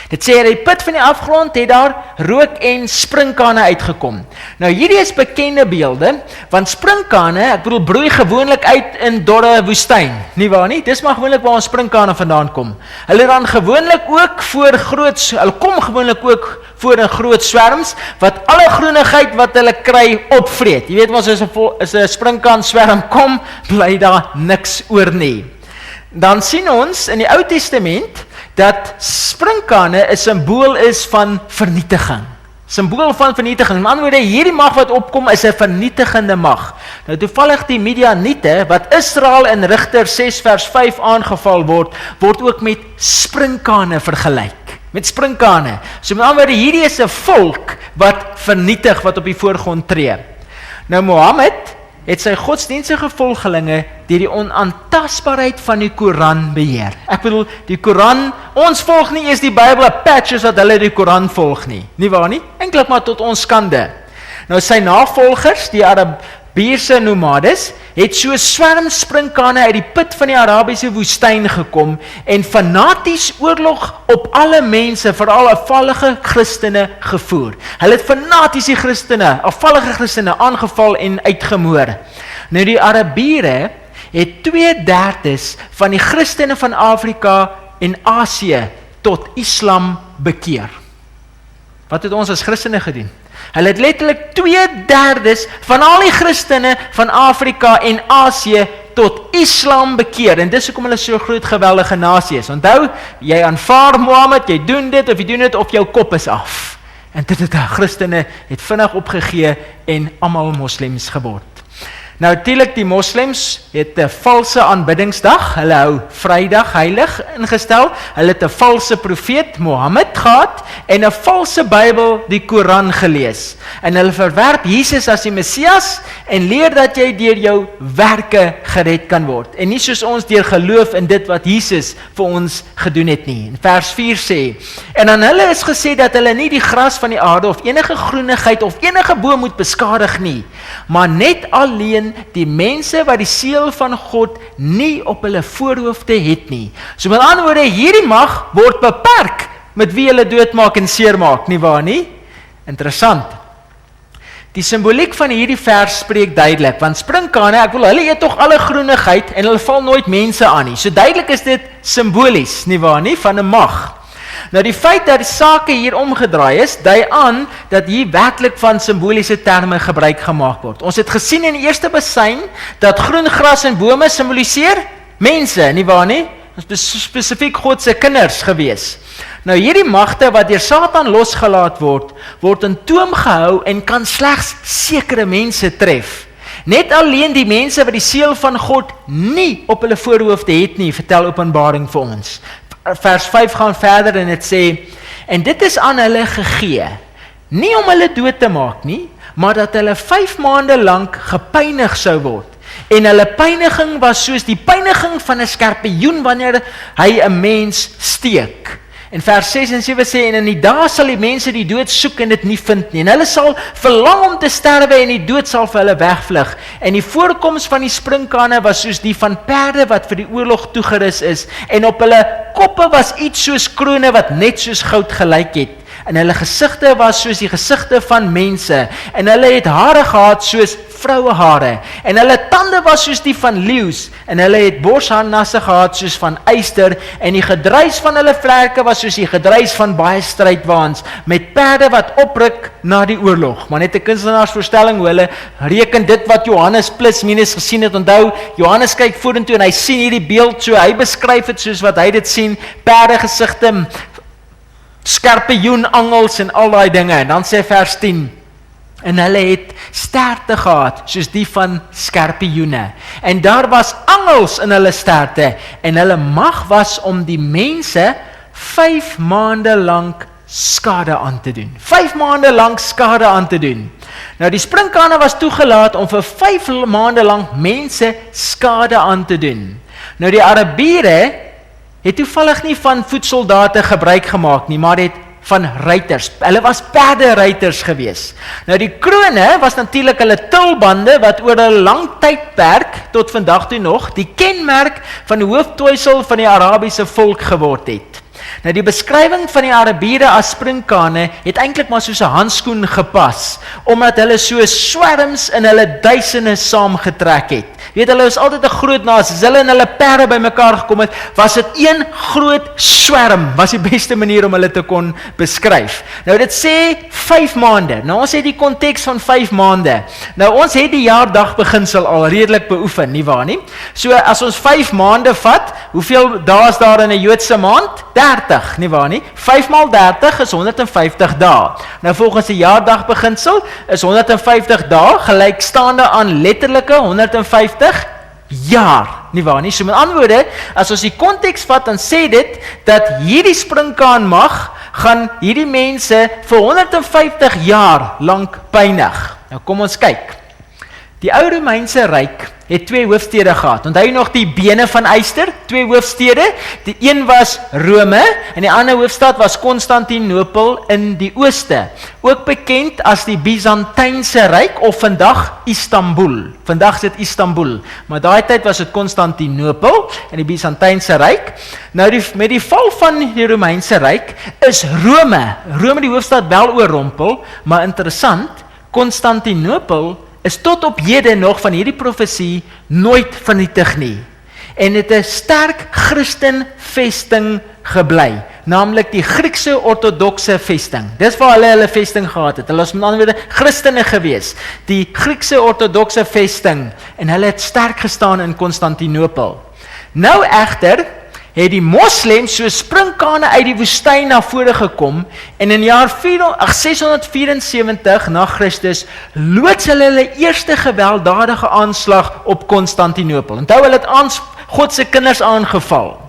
Dit sê, uit die put van die afgrond het daar rook en sprinkane uitgekom. Nou hierdie is bekende beelde, want sprinkane, ek bedoel, broei gewoonlik uit in dorre woestyn, nie waar nie? Dis maar gewoonlik waar ons sprinkane vandaan kom. Hulle dan gewoonlik ook hulle kom gewoonlik ook voor in groot swerms, wat alle groenigheid wat hulle kry opvreet. Jy weet ons, as 'n sprinkaan swerm kom, bly daar niks oor nie. Dan sien ons in die Ou Testament, dat sprinkane 'n simbool is van vernietiging. Simbool van vernietiging. Met ander woorde, hierdie mag wat opkom is 'n vernietigende mag. Nou toevallig die Midianiete, wat Israel in Rigter 6 vers 5 aangeval word ook met sprinkane vergelyk. Met sprinkane. So met ander woorde, hierdie is 'n volk wat vernietig, wat op die voorgrond tree. Nou Mohammed het sy godsdienstige volgelinge deur die onaantastbaarheid van die Koran beheer. Ek bedoel, die Koran, ons volg nie eers die Bybel, patches dat hulle die Koran volg nie. Nie waar nie? Eintlik maar tot ons skande. Nou sy navolgers, die Arabiese nomades, het so swerm sprinkane uit die put van die Arabiese woestyn gekom en fanaties oorlog op alle mense, veral afvallige Christene gevoer. Hulle het fanaties die Christene, afvallige Christene aangeval en uitgemoor. Nou die Arabiere het 2/3 van die Christene van Afrika en Asië tot Islam bekeer. Wat het ons as Christene gedoen? Hulle het letterlik 2/3 van al die Christene van Afrika en Asië tot Islam bekeer. En dis hoekom hulle so groot geweldige nasie is. Onthou, jy aanvaar Mohammed, jy doen dit of jou kop is af. En dit Christene het vinnig opgegee en almal moslems geword. Nou natuurlik die moslems het 'n valse aanbiddingsdag, hulle hou Vrydag heilig ingestel, hulle het 'n valse profeet Mohammed gehad en 'n valse Bybel, die Koran gelees. En hulle verwerp Jesus as die Messias en leer dat jy deur jou werke gered kan word. En nie soos ons deur geloof in dit wat Jesus vir ons gedoen het nie. En vers 4 sê, en aan hulle is gesê dat hulle nie die gras van die aarde of enige groenigheid of enige boom moet beskadig nie, maar net alleen die mense wat die seël van God nie op hulle voorhoofde het nie. So met ander woorde, hierdie mag word beperk met wie hulle doodmaak en seermaak, nie waar nie? Interessant. Die simboliek van hierdie vers spreek duidelik, want sprinkane, ek wil, hulle eet tog alle groenigheid en hulle val nooit mense aan nie. So duidelik is dit simbolies, nie waar nie, van 'n mag. Nou die feit dat die sake hier omgedraai is, dui aan dat hier werklik van simboliese terme gebruik gemaak word. Ons het gesien in die eerste besyn dat groen gras en bome simboliseer mense, nie waar nie? Spesifiek God se kinders gewees. Nou hierdie magte wat deur Satan losgelaat word in toom gehou en kan slegs sekere mense tref. Net alleen die mense wat die seël van God nie op hulle voorhoofde het nie, vertel Openbaring vir ons. Vers 5 gaan verder en dit sê, en dit is aan hulle gegee, nie om hulle dood te maak nie, maar dat hulle 5 maande lank gepynig sou word. En hulle pyniging was soos die pyniging van 'n skorpioen wanneer hy 'n mens steek. En vers 6 en 7 sê, en in die dae sal die mense die dood soek en dit nie vind nie. En hulle sal verlang om te sterwe en die dood sal vir hulle wegvlug. En die voorkoms van die sprinkane was soos die van perde wat vir die oorlog toegerus is. En op hulle koppe was iets soos krone wat net soos goud gelyk het. En hulle gesigte was soos die gesigte van mense. En hulle het hare gehad soos vrouehare. En hulle tande was soos die van leeu's. En hulle het borsharnasse gehad soos van yster. En die gedruis van hulle vlerke was soos die gedruis van baie strydwaans. Met perde wat opruk na die oorlog. Maar net 'n kunstenaarsvoorstelling hoe hulle reken dit wat Johannes plus minus gesien het. Onthou, Johannes kyk vorentoe en hy sien hierdie beeld so. Hy beskryf dit soos wat hy dit sien. Perde gesigte, skorpioen angels en al daai dinge. En dan sê vers 10, en hulle het sterte gehad soos die van skorpioene. En daar was angels in hulle sterte en hulle mag was om die mense 5 maande lank skade aan te doen. 5 maande lank skade aan te doen. Nou die sprinkane was toegelaat om vir 5 maande lank mense skade aan te doen. Nou die Arabiere het toevallig nie van voetsoldate gebruik gemaak nie, maar het van ruiters. Hulle was perderuiters gewees. Nou die krone was natuurlik hulle tulbande wat oor 'n lang tydperk tot vandag toe nog die kenmerk van die hooftoisel van die Arabiese volk geword het. Nou die beskrywing van die Arabiere as sprinkane het eintlik maar soos 'n handskoen gepas, omdat hulle so swerms in hulle duisende saamgetrek het. Weet hulle is altyd 'n groot nasie. As hulle in hulle perde bymekaar gekom het, was dit een groot swerm. Was die beste manier om hulle te kon beskryf. Nou dit sê 5 maande. Nou ons het die konteks van 5 maande. Nou ons het die jaardagbeginsel al redelik beoefen, nie waar nie? So as ons 5 maande vat, hoeveel dae is daar in 'n Joodse maand? 30, nie waar nie? 5 maal 30 is 150 dae. Nou volgens die jaardagbeginsel is 150 dae gelykstaande aan letterlike 150 jaar, nie waar nie? So met ander woorde, as ons die konteks vat, dan sê dit dat hierdie sprinkaan mag gaan hierdie mense vir 150 jaar lank pynig. Nou kom ons kyk. Die ou Romeinse ryk het 2 hoofstede gehad. Onthou jy nog die bene van yster? 2 hoofstede. Die een was Rome en die ander hoofstad was Konstantinopel in die ooste. Ook bekend as die Byzantynse ryk of vandag Istanbul. Vandag is dit Istanbul, maar daai tyd was dit Konstantinopel en die Byzantynse ryk. Nou met die val van die Romeinse ryk is Rome die hoofstad wel oorrompel, maar interessant, Konstantinopel is tot op hede nog van hierdie profesie nooit vernietig nie. En het 'n sterk Christenvesting gebly, naamlik die Griekse ortodokse vesting. Dis waar hulle vesting gehad het. Hulle was met ander woorde Christene gewees. Die Griekse ortodokse vesting en hulle het sterk gestaan in Konstantinopel. Nou egter het die moslems so sprinkane uit die woestyn na vore gekom en in jaar 674 na Christus loods hulle eerste gewelddadige aanslag op Konstantinopel. Onthou hulle het God se kinders aangeval.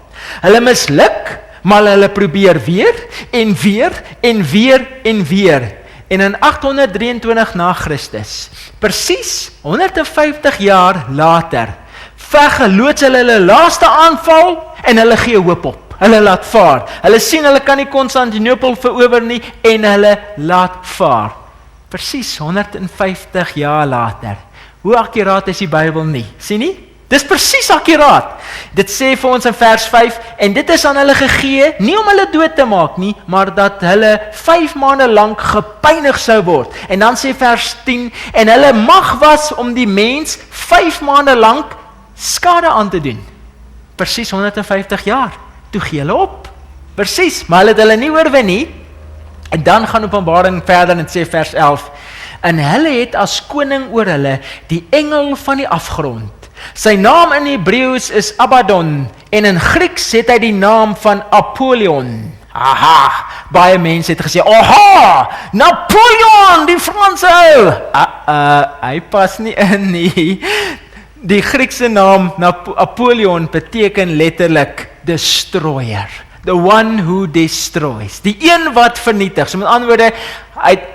Hulle misluk, maar hulle probeer weer en weer en weer en weer. En in 823 na Christus, presies 150 jaar later, vergeloods hulle laaste aanval en hulle gee hoop op. Hulle laat vaar. Hulle sien hulle kan nie Konstantinopel verower nie en hulle laat vaar. Presies 150 jaar later. Hoe akkuraat is die Bybel nie? Sien nie? Dis presies akkuraat. Dit sê vir ons in vers 5, en dit is aan hulle gegee, nie om hulle dood te maak nie, maar dat hulle 5 maande lank gepynig sou word. En dan sê vers 10, en hulle mag was om die mens 5 maande lank skade aan te doen. Presies 150 jaar. Toe gee hulle op. Presies, maar hulle het hulle nie oorwin nie. En dan gaan Openbaring verder en sê vers 11, en hulle het as koning oor hulle die engel van die afgrond. Sy naam in Hebreëus is Abaddon en in Grieks het hy die naam van Apollyon. Aha, baie mense het gesê, aha, Napoleon, die Franse ou. Hy pas nie in nie. Die Griekse naam Apollyon beteken letterlik destroyer. The one who destroys. Die een wat vernietig. So met ander woorde,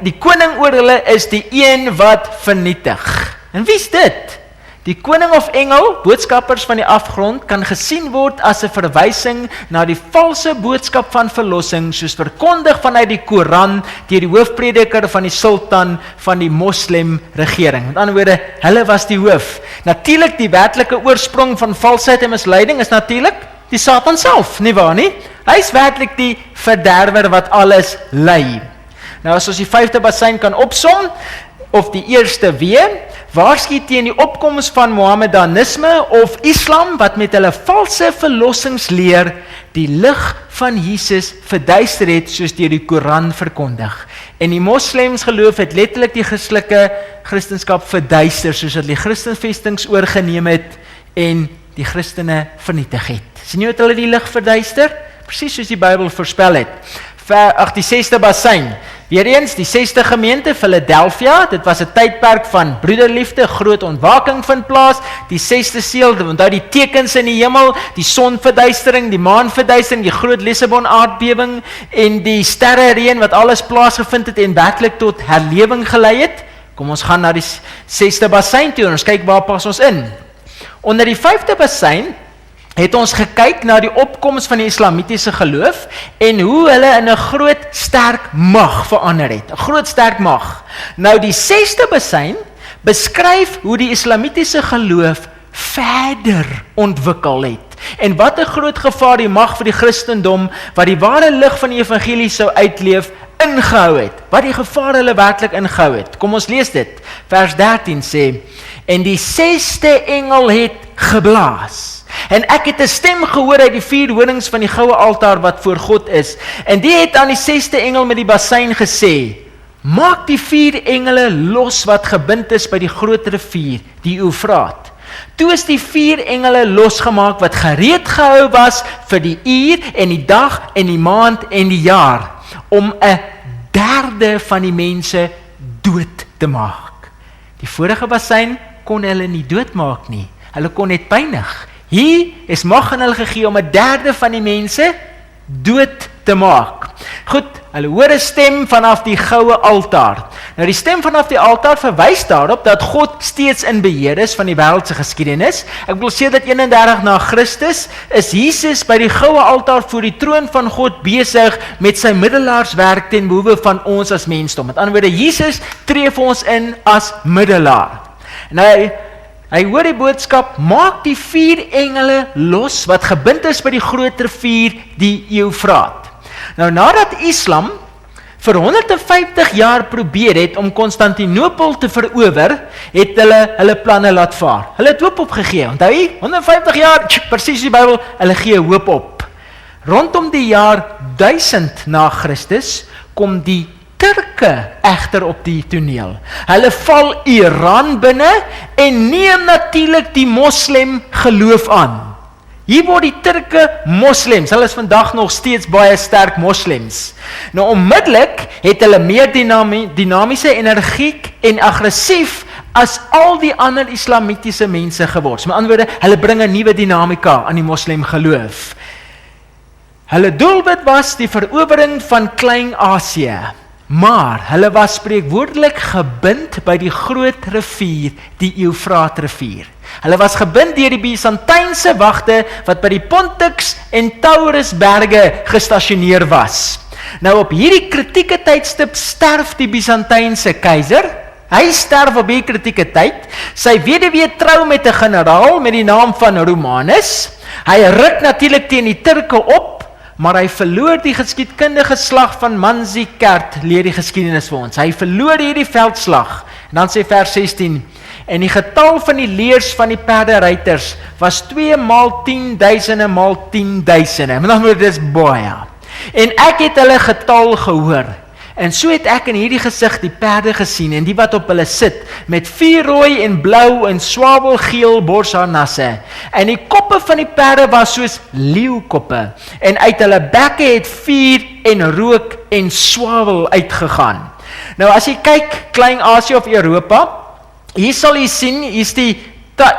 die koning oor hulle is die een wat vernietig. En wie is dit? Die koning of engel, boodskappers van die afgrond, kan gesien word as 'n verwysing na die valse boodskap van verlossing, soos verkondig vanuit die Koran deur die hoofprediker van die sultan van die moslem regering. Met ander woorde, hulle was die hoof. Natuurlik, die werklike oorsprong van valsheid en misleiding is natuurlik die Satan self, nie waar nie? Hy is werklik die verderwer wat alles lei. Nou as ons die 5de bassein kan opsom, of die eerste weer, waarsku teen die opkoms van Mohammedanisme of Islam, wat met hulle valse verlossingsleer die lig van Jesus verduister het, soos deur die Koran verkondig. En die moslems geloof het letterlik die Christelike Christenskap verduister, soos dat die Christenvestings oorgeneem het en die Christene vernietig het. Sien jy wat hulle die lig verduister? Presies soos die Bybel voorspel het. Die 6de bassein, weer eens die 6de gemeente, Philadelphia, dit was 'n tydperk van broederliefde, groot ontwaking vind plaas, die 6de seël, onthou die tekens in die hemel, die sonverduistering, die maanverduistering, die groot Lissabon aardbewing, en die sterrereën wat alles plaasgevind het en werklik tot herlewing gelei het. Kom ons gaan na die 6de bassein toe en ons kyk waar pas ons in. Onder die 5de bassein het ons gekyk na die opkoms van die islamitiese geloof en hoe hulle in 'n groot sterk mag verander het. 'n Groot sterk mag. Nou die 6de bassein beskryf hoe die islamitiese geloof verder ontwikkel het. En wat 'n groot gevaar die mag vir die Christendom, wat die ware lig van die evangelie sou uitleef, ingehou het. Wat die gevaar hulle werklik ingehou het. Kom ons lees dit. Vers 13 sê, en die 6de engel het geblaas. En ek het 'n stem gehoor uit die 4 horings van die goue altaar wat voor God is. En die het aan die 6de engel met die bassein gesê, maak die 4 engele los wat gebind is by die groot rivier, die Eufraat. Toe is die 4 engele losgemaak wat gereed gehou was vir die uur en die dag en die maand en die jaar, om 'n derde van die mense dood te maak. Die vorige bassein kon hulle nie doodmaak nie, hulle kon net pynig. Hier is mag aan hulle gegee om 'n derde van die mense dood te maak. Goed, hulle hoor 'n stem vanaf die goue altaar. Nou die stem vanaf die altaar verwys daarop dat God steeds in beheer is van die wêreldse geskiedenis. Ek wil sê dat 31 na Christus is Jesus by die goue altaar voor die troon van God besig met sy middelaarswerk ten behoewe van ons as mensdom. Met ander woorde, Jesus tree vir ons in as middelaar. Nou, hy hoor die boodskap, maak die 4 engele los wat gebind is by die groot rivier, die Eufraat. Nou nadat Islam vir 150 jaar probeer het om Konstantinopel te verower, het hulle planne laat vaar. Hulle het hoop opgegee. Onthou jy, 150 jaar, presies die Bybel, hulle gee hoop op. Rondom die jaar 1000 na Christus kom die Turke egter op die toneel. Hulle val Iran binne en neem natuurlik die moslem geloof aan. Hier word die Turke moslems, hulle is vandag nog steeds baie sterk moslems. Nou onmiddellik het hulle meer dinamiese, energiek en aggressief as al die ander islamitiese mense geword. Met ander woorde, hulle bring 'n nuwe dinamika aan die moslem geloof. Hulle doelwit was die verowering van Klein-Asië. Maar hulle was spreekwoordelik gebind by die groot rivier, die Eufraatrivier. Hulle was gebind deur die Byzantynse wagte wat by die Pontus en Taurus berge gestasioneer was. Nou op hierdie kritieke tydstip sterf die Byzantynse keiser. Hy sterf op hierdie kritieke tyd. Sy weduwee trou met 'n generaal met die naam van Romanus. Hy ruk natuurlik teen die Turke op, maar hy verloor die geskiedkundige slag van Manzikert, leer die geskiedenis vir ons. Hy verloor hierdie veldslag. En dan sê vers 16, en die getal van die leers van die perderuiters was 2 maal 10.000 maal 10.000. Met ander woorde, dis baie. En ek het hulle getal gehoor. En so het ek in hierdie gesig die perde gesien en die wat op hulle sit, met 4 rooi en blou en swabelgeel borsharnasse. En die koppe van die perde was soos leeukoppe. En uit hulle bekke het vuur en rook en swabel uitgegaan. Nou as jy kyk, Klein-Asië of Europa, hier sal jy sien, hier is die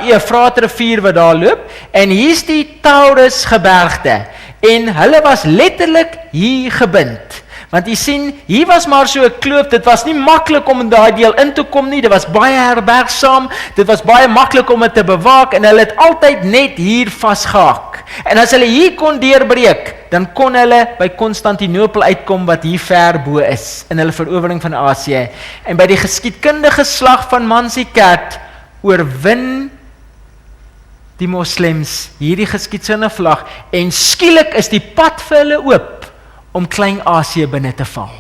Eufraatrivier wat daar loop, en hier is die Taurus gebergte. En hulle was letterlik hier gebind. Want jy sien, hier was maar so 'n kloof, dit was nie maklik om in daai deel in te kom nie, dit was baie herbergsaam, dit was baie maklik om dit te bewaak, en hulle het altyd net hier vasgehaak. En as hulle hier kon deurbreek, dan kon hulle by Konstantinopel uitkom, wat hier ver bo is, in hulle verowering van Asië. En by die geskiedkundige slag van Manzikert, oorwin die moslems hierdie geskiedkundige vlag, en skielik is die pad vir hulle oop, om Klein-Asië binne te val.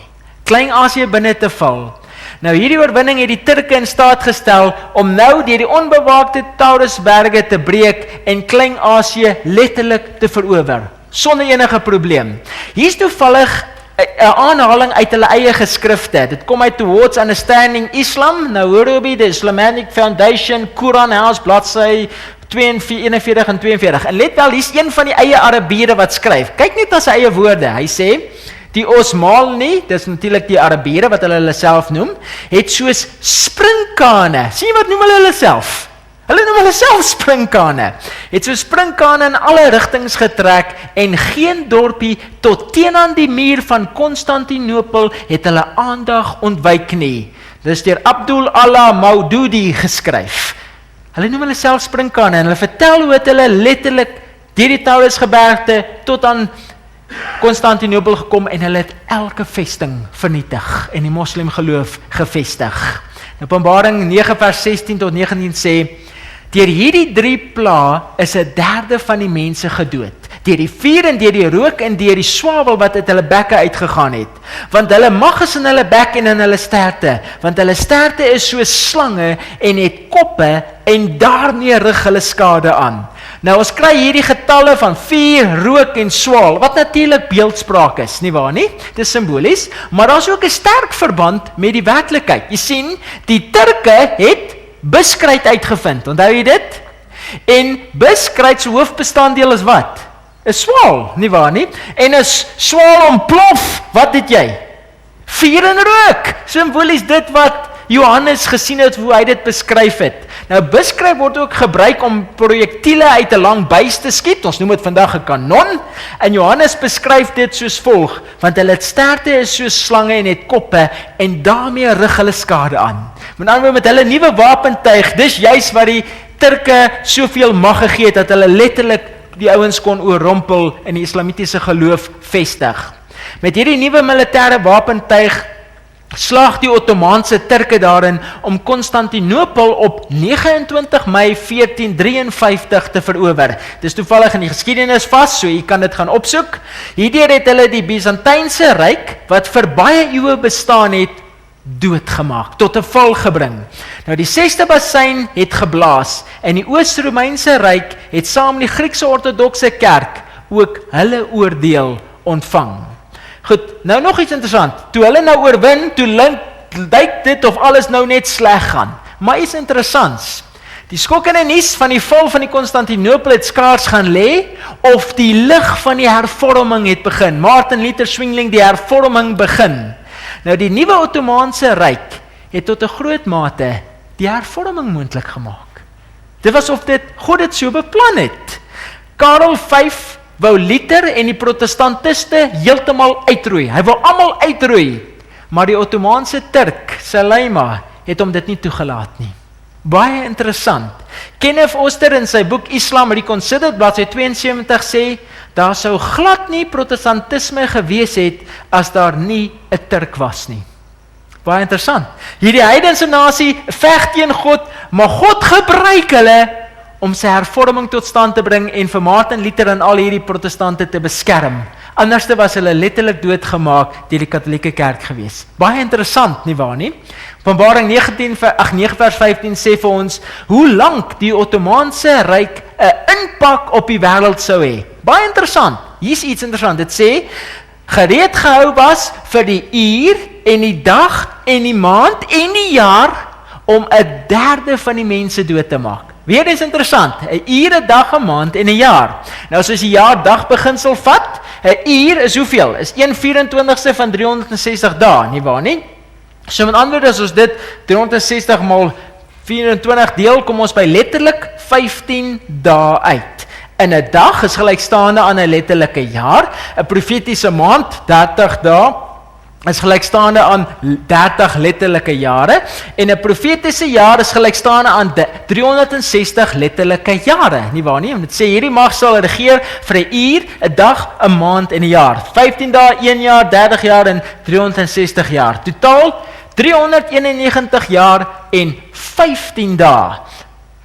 Klein-Asië binne te val. Nou hierdie oorwinning het die Turke in staat gestel om nou deur die onbewaakte Taurusberge te breek en Klein-Asië letterlik te verower, sonder enige probleem. Hier is toevallig 'n aanhaling uit hulle eie geskrifte. Dit kom uit Towards Understanding Islam, Nairobi, the Islamic Foundation, Quran House, bladsy 41 en 42. En let wel, hier is een van die eie Arabiere wat skryf. Kyk net na sy eie woorde. Hy sê, die Osmani, dis natuurlik die Arabiere wat hulle self noem, het soos springkane. Sien wat noem hulle self? Hulle noem hulle self springkane. Het so springkane in alle rigtings getrek en geen dorpie tot teenoor die muur van Konstantinopel het hulle aandag ontwyk nie. Dis deur Abdul Allah Maududi geskryf. Hulle noem hulle self springkane en hulle vertel hoe het hulle letterlik deur die Taurusgebergte tot aan Konstantinopel gekom en hulle het elke vesting vernietig en die moslim geloof gevestig. Openbaring 9 vers 16 tot 19 sê, deur hierdie 3 pla is 1/3 van die mense gedood. Deur die vuur en deur die rook en deur die swawel wat uit hulle bekke uitgegaan het. Want hulle mag is in hulle bek en in hulle sterte. Want hulle sterte is soos slange en het koppe en daarmee rig hulle skade aan. Nou ons kry hierdie getalle van vuur, rook en swaal, wat natuurlik beeldspraak is, nie waar nie? Dit is simbolies, maar daar is ook 'n sterk verband met die werklikheid. Jy sien, die Turke het buskruit uitgevind, onthou jy dit? En buskruit se hoofbestanddeel is wat? 'n Swaal, nie waar nie? En 'n swaal ontplof, wat het jy? Vuur en rook, simbolies dit wat Johannes gesien het, hoe hy dit beskryf het. Nou, buskruit word ook gebruik om projektiele uit 'n lang buis te skiet, ons noem dit vandag 'n kanon, en Johannes beskryf dit soos volg, want hulle sterte is soos slange en het koppe, en daarmee rig hulle skade aan. Met ander woorde, met hulle nuwe wapentuig, dis juis wat die Turke soveel mag gegee het, dat hulle letterlik die ouens kon oorrompel in die islamitiese geloof vestig. Met hierdie nuwe militêre wapentuig slaag die Ottomaanse Turke daarin om Konstantinopel op 29 Mei 1453 te verower. Dis toevallig in die geskiedenis vas, so jy kan dit gaan opsoek. Hierdeur het hulle die Byzantynse ryk, wat vir baie eeue bestaan het, doodgemaak, tot 'n val gebring. Nou die 6de bassein het geblaas, en die Oost-Romeinse ryk het saam met die Griekse ortodokse kerk ook hulle oordeel ontvang. Goed, nou nog iets interessant. Toe hulle nou oorwin, toe lyk dit of alles nou net sleg gaan. Maar iets interessants. Die skokkende nuus van die val van die Konstantinopel het skaars gaan lê, of die lig van die hervorming het begin. Martin Luther Zwingli, die hervorming begin. Nou die nuwe Ottomaanse ryk het tot 'n groot mate die hervorming moontlik gemaak. Dit was of God dit so beplan het. Karel V wou Luther en die protestantiste heeltemal uitroei. Hy wou almal uitroei, maar die Ottomaanse Turk, Süleyman, het hom dit nie toegelaat nie. Baie interessant. Kenneth Oster in sy boek Islam Reconsidered, bladsy 72 sê, daar sou glad nie protestantisme gewees het as daar nie 'n Turk was nie. Baie interessant. Hierdie heidense nasie veg teen God, maar God gebruik hulle om sy hervorming tot stand te bring en vir Martin Luther en al hierdie protestante te beskerm. Anderste was hulle letterlik doodgemaak deur die Katolieke Kerk gewees. Baie interessant, nie waar nie? Openbaring 9 vers 15 sê vir ons hoe lank die Ottomaanse ryk 'n impak op die wêreld sou hê. Baie interessant. Hier's iets interessant. Dit sê gereed gehou was vir die uur en die dag en die maand en die jaar om 1/3 van die mense dood te maak. Weer is interessant, 'n uur, 'n dag, 'n maand en 'n jaar. Nou as jy jaar-dag beginsel vat, 'n uur is hoeveel? Is 1/24ste van 360 dae, nie waar nie? So met ander woorde, as ons dit 360 maal 24 deel, kom ons by letterlik 15 dae uit. In 'n dag is gelykstaande aan 'n letterlike jaar, 'n profetiese maand 30 dae, is gelykstaande aan 30 letterlike jare en 'n profetiese jaar is gelykstaande aan 360 letterlike jare, nie waar nie? Dit sê hierdie mag sal regeer vir 'n uur, 'n dag, 'n maand en 'n jaar. 15 dae, 1 jaar, 30 jaar en 360 jaar. Totaal 391 jaar en 15 dae.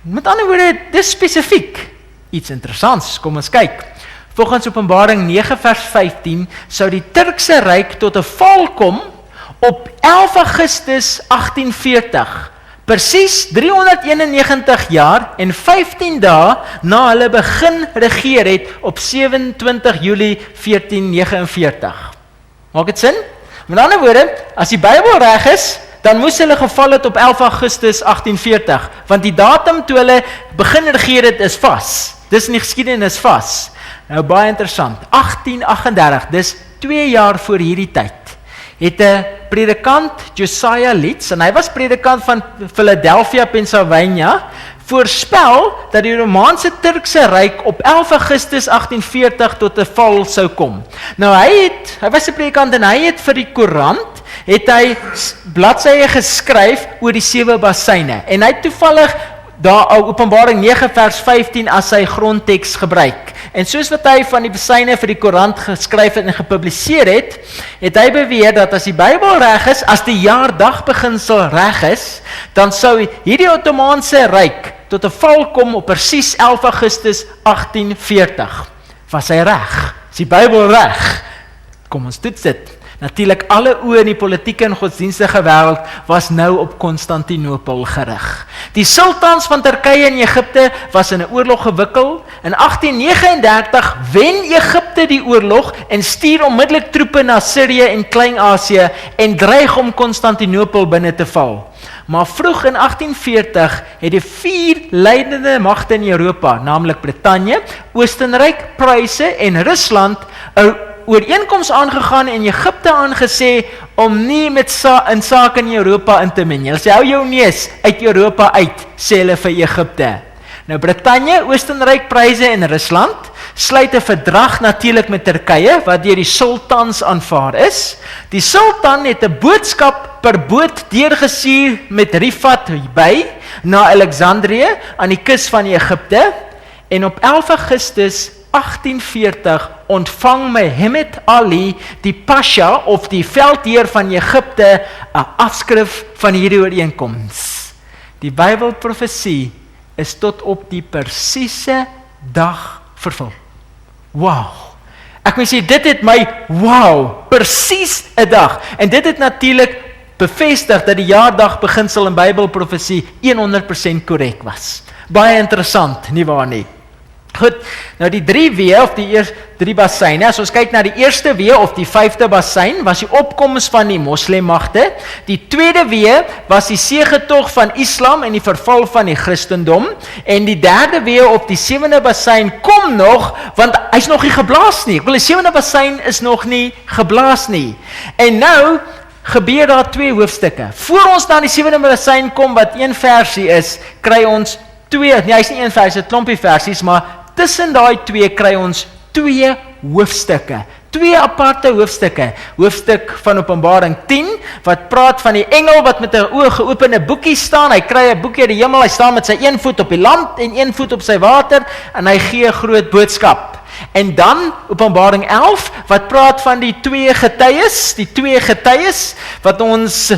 Met ander woorde, dis spesifiek iets interessants. Kom ons kyk. Volgens Openbaring 9 vers 15 sou die Turkse ryk tot 'n val kom op 11 Augustus 1840. Presies 391 jaar en 15 dae na hulle begin regeer het op 27 Julie 1449. Maak dit sin? Met ander woorde, as die Bybel reg is, dan moes hulle geval het op 11 Augustus 1840, want die datum toe hulle begin regeer het is vas. Dis in die geskiedenis vas. Nou baie interessant, 1838, dis 2 jaar voor hierdie tyd, het 'n predikant, Josiah Litz, en hy was predikant van Philadelphia, Pennsylvania, voorspel dat die Romaanse Turkse ryk op 11 Augustus 1840 tot 'n val sou kom. Nou hy was 'n predikant en hy het vir die koerant, het hy bladsye geskryf oor die 7 bassyne, en hy het toevallig daar Openbaring 9 vers 15 as sy grondteks gebruik. En soos wat hy van die besyne vir die koerant geskryf het en gepubliseer het, het hy beweer dat as die Bybel reg is, as die jaardagbeginsel reg is, dan sou hierdie Ottomaanse ryk tot 'n val kom op presies 11 Augustus 1840. Was hy reg? Is die Bybel reg? Kom ons toets dit. Natuurlik alle oë in die politieke en godsdienstige wêreld was nou op Konstantinopel gerig. Die sultans van Turkye en Egipte was in 'n oorlog gewikkel. In 1839 wen Egipte die oorlog en stuur onmiddellik troepe na Sirië en Klein-Asië en dreig om Konstantinopel binne te val. Maar vroeg in 1840 het die 4 leidende magte in Europa, naamlik Brittanje, Oostenryk, Pruise en Rusland, 'n ooreenkoms aangegaan en Egipte aangesê om nie met in sake in Europa in te meng. Hulle sê, hou jou neus uit Europa uit, sê hulle vir Egipte. Nou Brittanje, Oostenryk, Pruise en Rusland sluit 'n verdrag natuurlik met Turkye, wat deur die sultans aanvaar is. Die sultan het 'n boodskap per boot deurgestuur met Rifat by na Alexandrië aan die kus van Egipte, en op 11 Augustus 1840 ontvang Muhammad Ali, die pasha of die veldheer van Egipte, 'n afskrif van hierdie ooreenkoms. Die Bybelprofesie is tot op die presiese dag vervul. Wow! Ek moet sê, dit het my, presies 'n dag. En dit het natuurlik bevestig dat die jaardagbeginsel in Bybelprofesie 100% korrek was. Baie interessant, nie waar nie? Goed, nou die 3 weë of die eerste 3 bassyne, as ons kyk na die eerste weë of die 5de bassyn, was die opkoms van die moslemmagte. Die tweede weë was die seëgetog van Islam en die verval van die Christendom. En die derde weë of die 7de bassyn kom nog, want hy's nog nie geblaas nie. Ek wil die 7de bassyn is nog nie geblaas nie. En nou gebeur daar 2 hoofstukke. Voor ons na die 7de bassyn kom, wat 1 versie is, kry ons 2, nee, hy's nie 1 versie, 'n klompie versies, maar tussen daai 2 kry ons 2 hoofstukke. 2 aparte hoofstukke. Hoofstuk van Openbaring 10, wat praat van die engel wat met 'n geopende boekie staan. Hy kry 'n boekie uit die hemel, hy staan met sy 1 voet op die land en 1 voet op sy water, en hy gee 'n groot boodskap. En dan Openbaring 11, wat praat van die 2 getuies, wat ons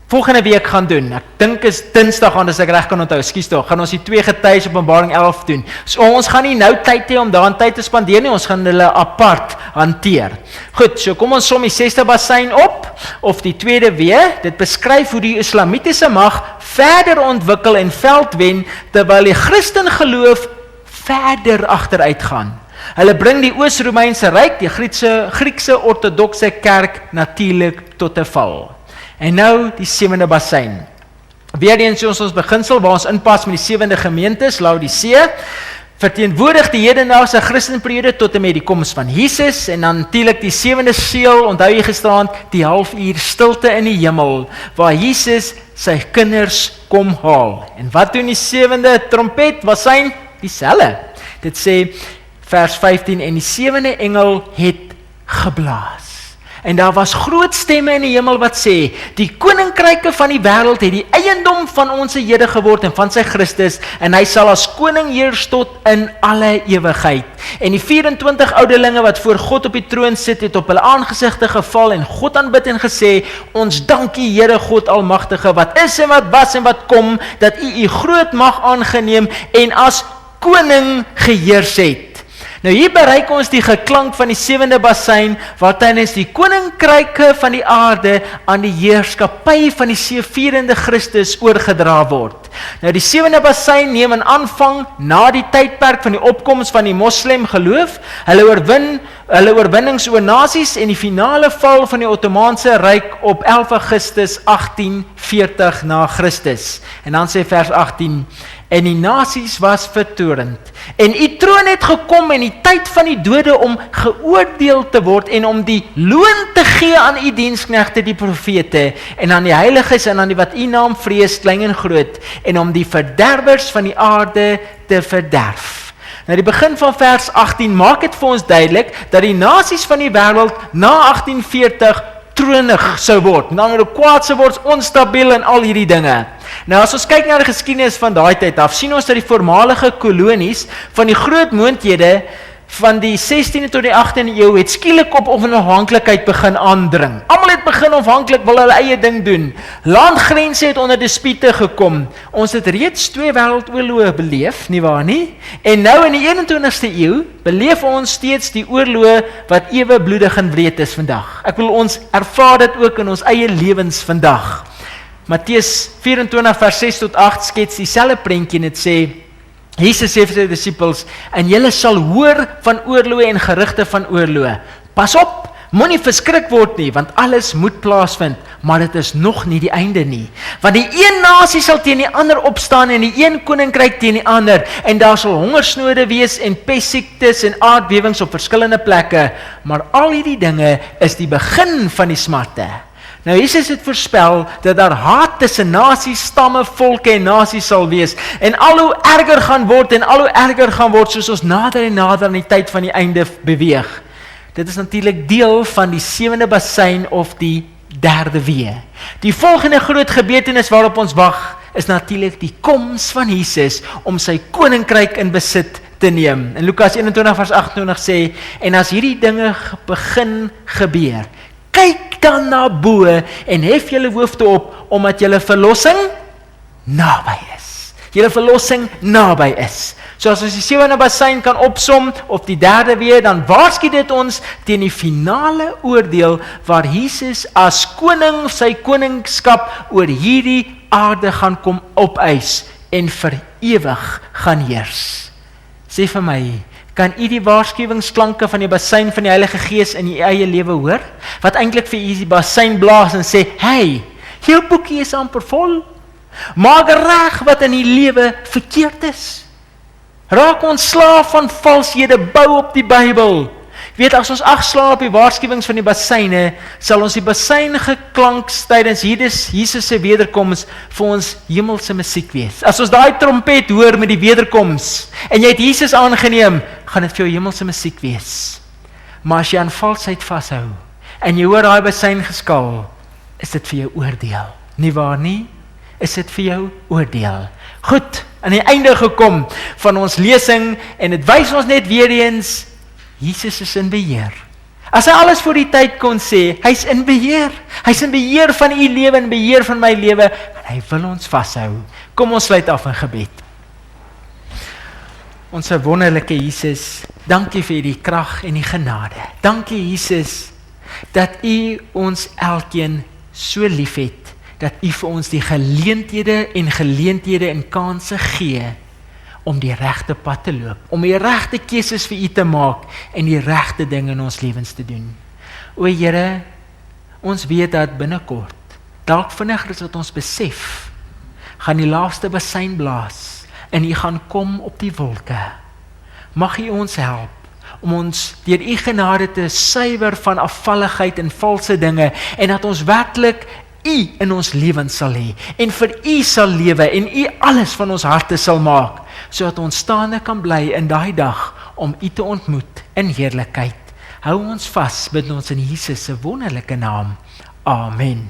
volgende week gaan doen. Ek dink is Dinsdag aan, as ek reg kan onthou, ekskuus tog, gaan ons die 2 getuies Openbaring 11 doen. So ons gaan nie nou tyd hê om daarin tyd te spandeer nie, ons gaan hulle apart hanteer. Goed, so kom ons som die 6de bassyn op, of die 2de weë. Dit beskryf hoe die islamitiese mag verder ontwikkel en veld wen, terwyl die Christen geloof verder agteruit gaan. Hulle bring die Oos-Romeinse ryk, die Griekse ortodokse kerk natuurlik tot 'n val. En nou die 7de bassyn. Weereens ons beginsel waar ons inpas met die 7de gemeentes, Laodicea, verteenwoordig die hedendaagse Christenperiode tot en met die koms van Jesus, en dan natuurlik die 7de seël, onthou jy gisterand, die halfuur stilte in die hemel, waar Jesus sy kinders kom haal. En wat doen die 7de trompet? Bassyn? Dieselfde. Dit sê vers 15, en die 7de engel het geblaas. En daar was groot stemme in die hemel wat sê, die koninkryke van die wêreld het die eiendom van ons Here geword en van sy Christus, en hy sal as koning heers tot in alle ewigheid. En die 24 ouderlinge wat voor God op die troon sit, het op hulle aangesigte geval en God aanbid en gesê, ons dank U Here God Almagtige, wat is en wat was en wat kom, dat U groot mag aangeneem en as koning geheers het. Nou hier bereik ons die geklank van die 7de bassein, waar tydens die koninkryke van die aarde aan die heerskappy van die sevierende Christus oorgedra word. Nou die 7de bassein neem in aanvang na die tydperk van die opkoms van die moslim geloof, hulle oorwinnings oor nasies en die finale val van die Ottomaanse Ryk op 11 Augustus 1840 na Christus. En dan sê vers 18, en die nasies was vertorend, en U troon het gekom en die tyd van die dode om geoordeel te word en om die loon te gee aan U diensknegte die profete en aan die heiliges en aan die wat U naam vrees, klein en groot, en om die verderwers van die aarde te verderf. Nou die begin van vers 18 maak het vir ons duidelik dat die nasies van die wêreld na 1840 tronig sou word. Dan word kwaad sou word, onstabiel en al hierdie dinge. Nou as ons kyk na die geskiedenis van daai tyd af, sien ons dat die voormalige kolonies van die groot moondhede van die 16de tot die 18de eeu het skielik op onafhanklikheid begin aandring. Almal het begin onafhanklik wil hulle eie ding doen. Landgrense het onder dispute gekom. Ons het reeds 2 wêreldoorloë beleef, nie waar nie? En nou in die 21ste eeu beleef ons steeds die oorloë wat ewe bloedig en wreed is vandag. Ek wil ons ervaar dit ook in ons eie lewens vandag. Matteus 24 vers 6 tot 8 skets dieselfde prentjie en dit sê, Jesus sê vir sy disippels, en julle sal hoor van oorloë en gerugte van oorloë. Pas op, moenie verskrik word nie, want alles moet plaasvind, maar dit is nog nie die einde nie. Want die een nasie sal teen die ander opstaan en die een koninkryk teen die ander, en daar sal hongersnode wees en pestsiektes en aardbewings op verskillende plekke, maar al hierdie dinge is die begin van die smarte. Nou Jesus het voorspel dat daar haat tussen nasies, stamme, volke en nasies sal wees en al hoe erger gaan word en al hoe erger gaan word soos ons nader en nader aan die tyd van die einde beweeg. Dit is natuurlik deel van die 7de bassein of die 3de wee. Die volgende groot gebeurtenis waarop ons wag is natuurlik die koms van Jesus om sy koninkryk in besit te neem. In Lukas 21 vers 28 sê, en as hierdie dinge begin gebeur, kyk dan na bo en hef julle hoofde op, omdat julle verlossing naby is. Julle verlossing naby is. So as ons die 7de bassein kan opsom, of die 3de wee, dan waarsku dit ons teen die finale oordeel, waar Jesus as koning sy koningskap oor hierdie aarde gaan kom opeis, en vir ewig gaan heers. Sê vir my, kan u die waarskuwingsklanke van die bassein van die Heilige Gees in u eie lewe hoor? Wat eintlik vir u die bassein blaas en sê, hey, jou boekie is amper vol. Maak reg wat in die lewe verkeerd is. Raak ontslaaf van valshede, bou op die Bybel. Weet, as ons agslaan op die waarskuwings van die basseine, sal ons die bassein geklanks tydens Jesus se wederkoms vir ons hemelse musiek wees. As ons daai trompet hoor met die wederkoms, en jy het Jesus aangeneem, gaan dit vir jou hemelse musiek wees. Maar as jy aan valsheid vashou, en jy hoor daai bassein geskal, is dit vir jou oordeel. Nie waar nie? Is dit vir jou oordeel. Goed, aan die einde gekom van ons lesing, en dit wys ons net weer eens, Jesus is in beheer. As hy alles voor die tyd kon sê, hy's in beheer. Hy's in beheer van u lewe en beheer van my lewe, en hy wil ons vashou. Kom ons sluit af in gebed. Ons wonderlike Jesus, dankie vir die krag en die genade. Dankie Jesus, dat u ons elkeen so liefhet, dat u vir ons die geleenthede en kanse gee, om die regte pad te loop, om die regte keuses vir u te maak, en die regte dinge in ons lewens te doen. O Here, ons weet dat binnekort, dalk vinniger as wat ons besef, gaan die laaste bassein blaas, en u gaan kom op die wolke. Mag u ons help, om ons deur u genade te suiwer van afvalligheid en valse dinge, en dat ons werklik u in ons lewens sal hê, en vir u sal lewe, en u alles van ons harte sal maak, sodat ons staande kan bly in daai dag, om u te ontmoet in heerlikheid. Hou ons vas, bid ons in Jesus se wonderlike naam. Amen.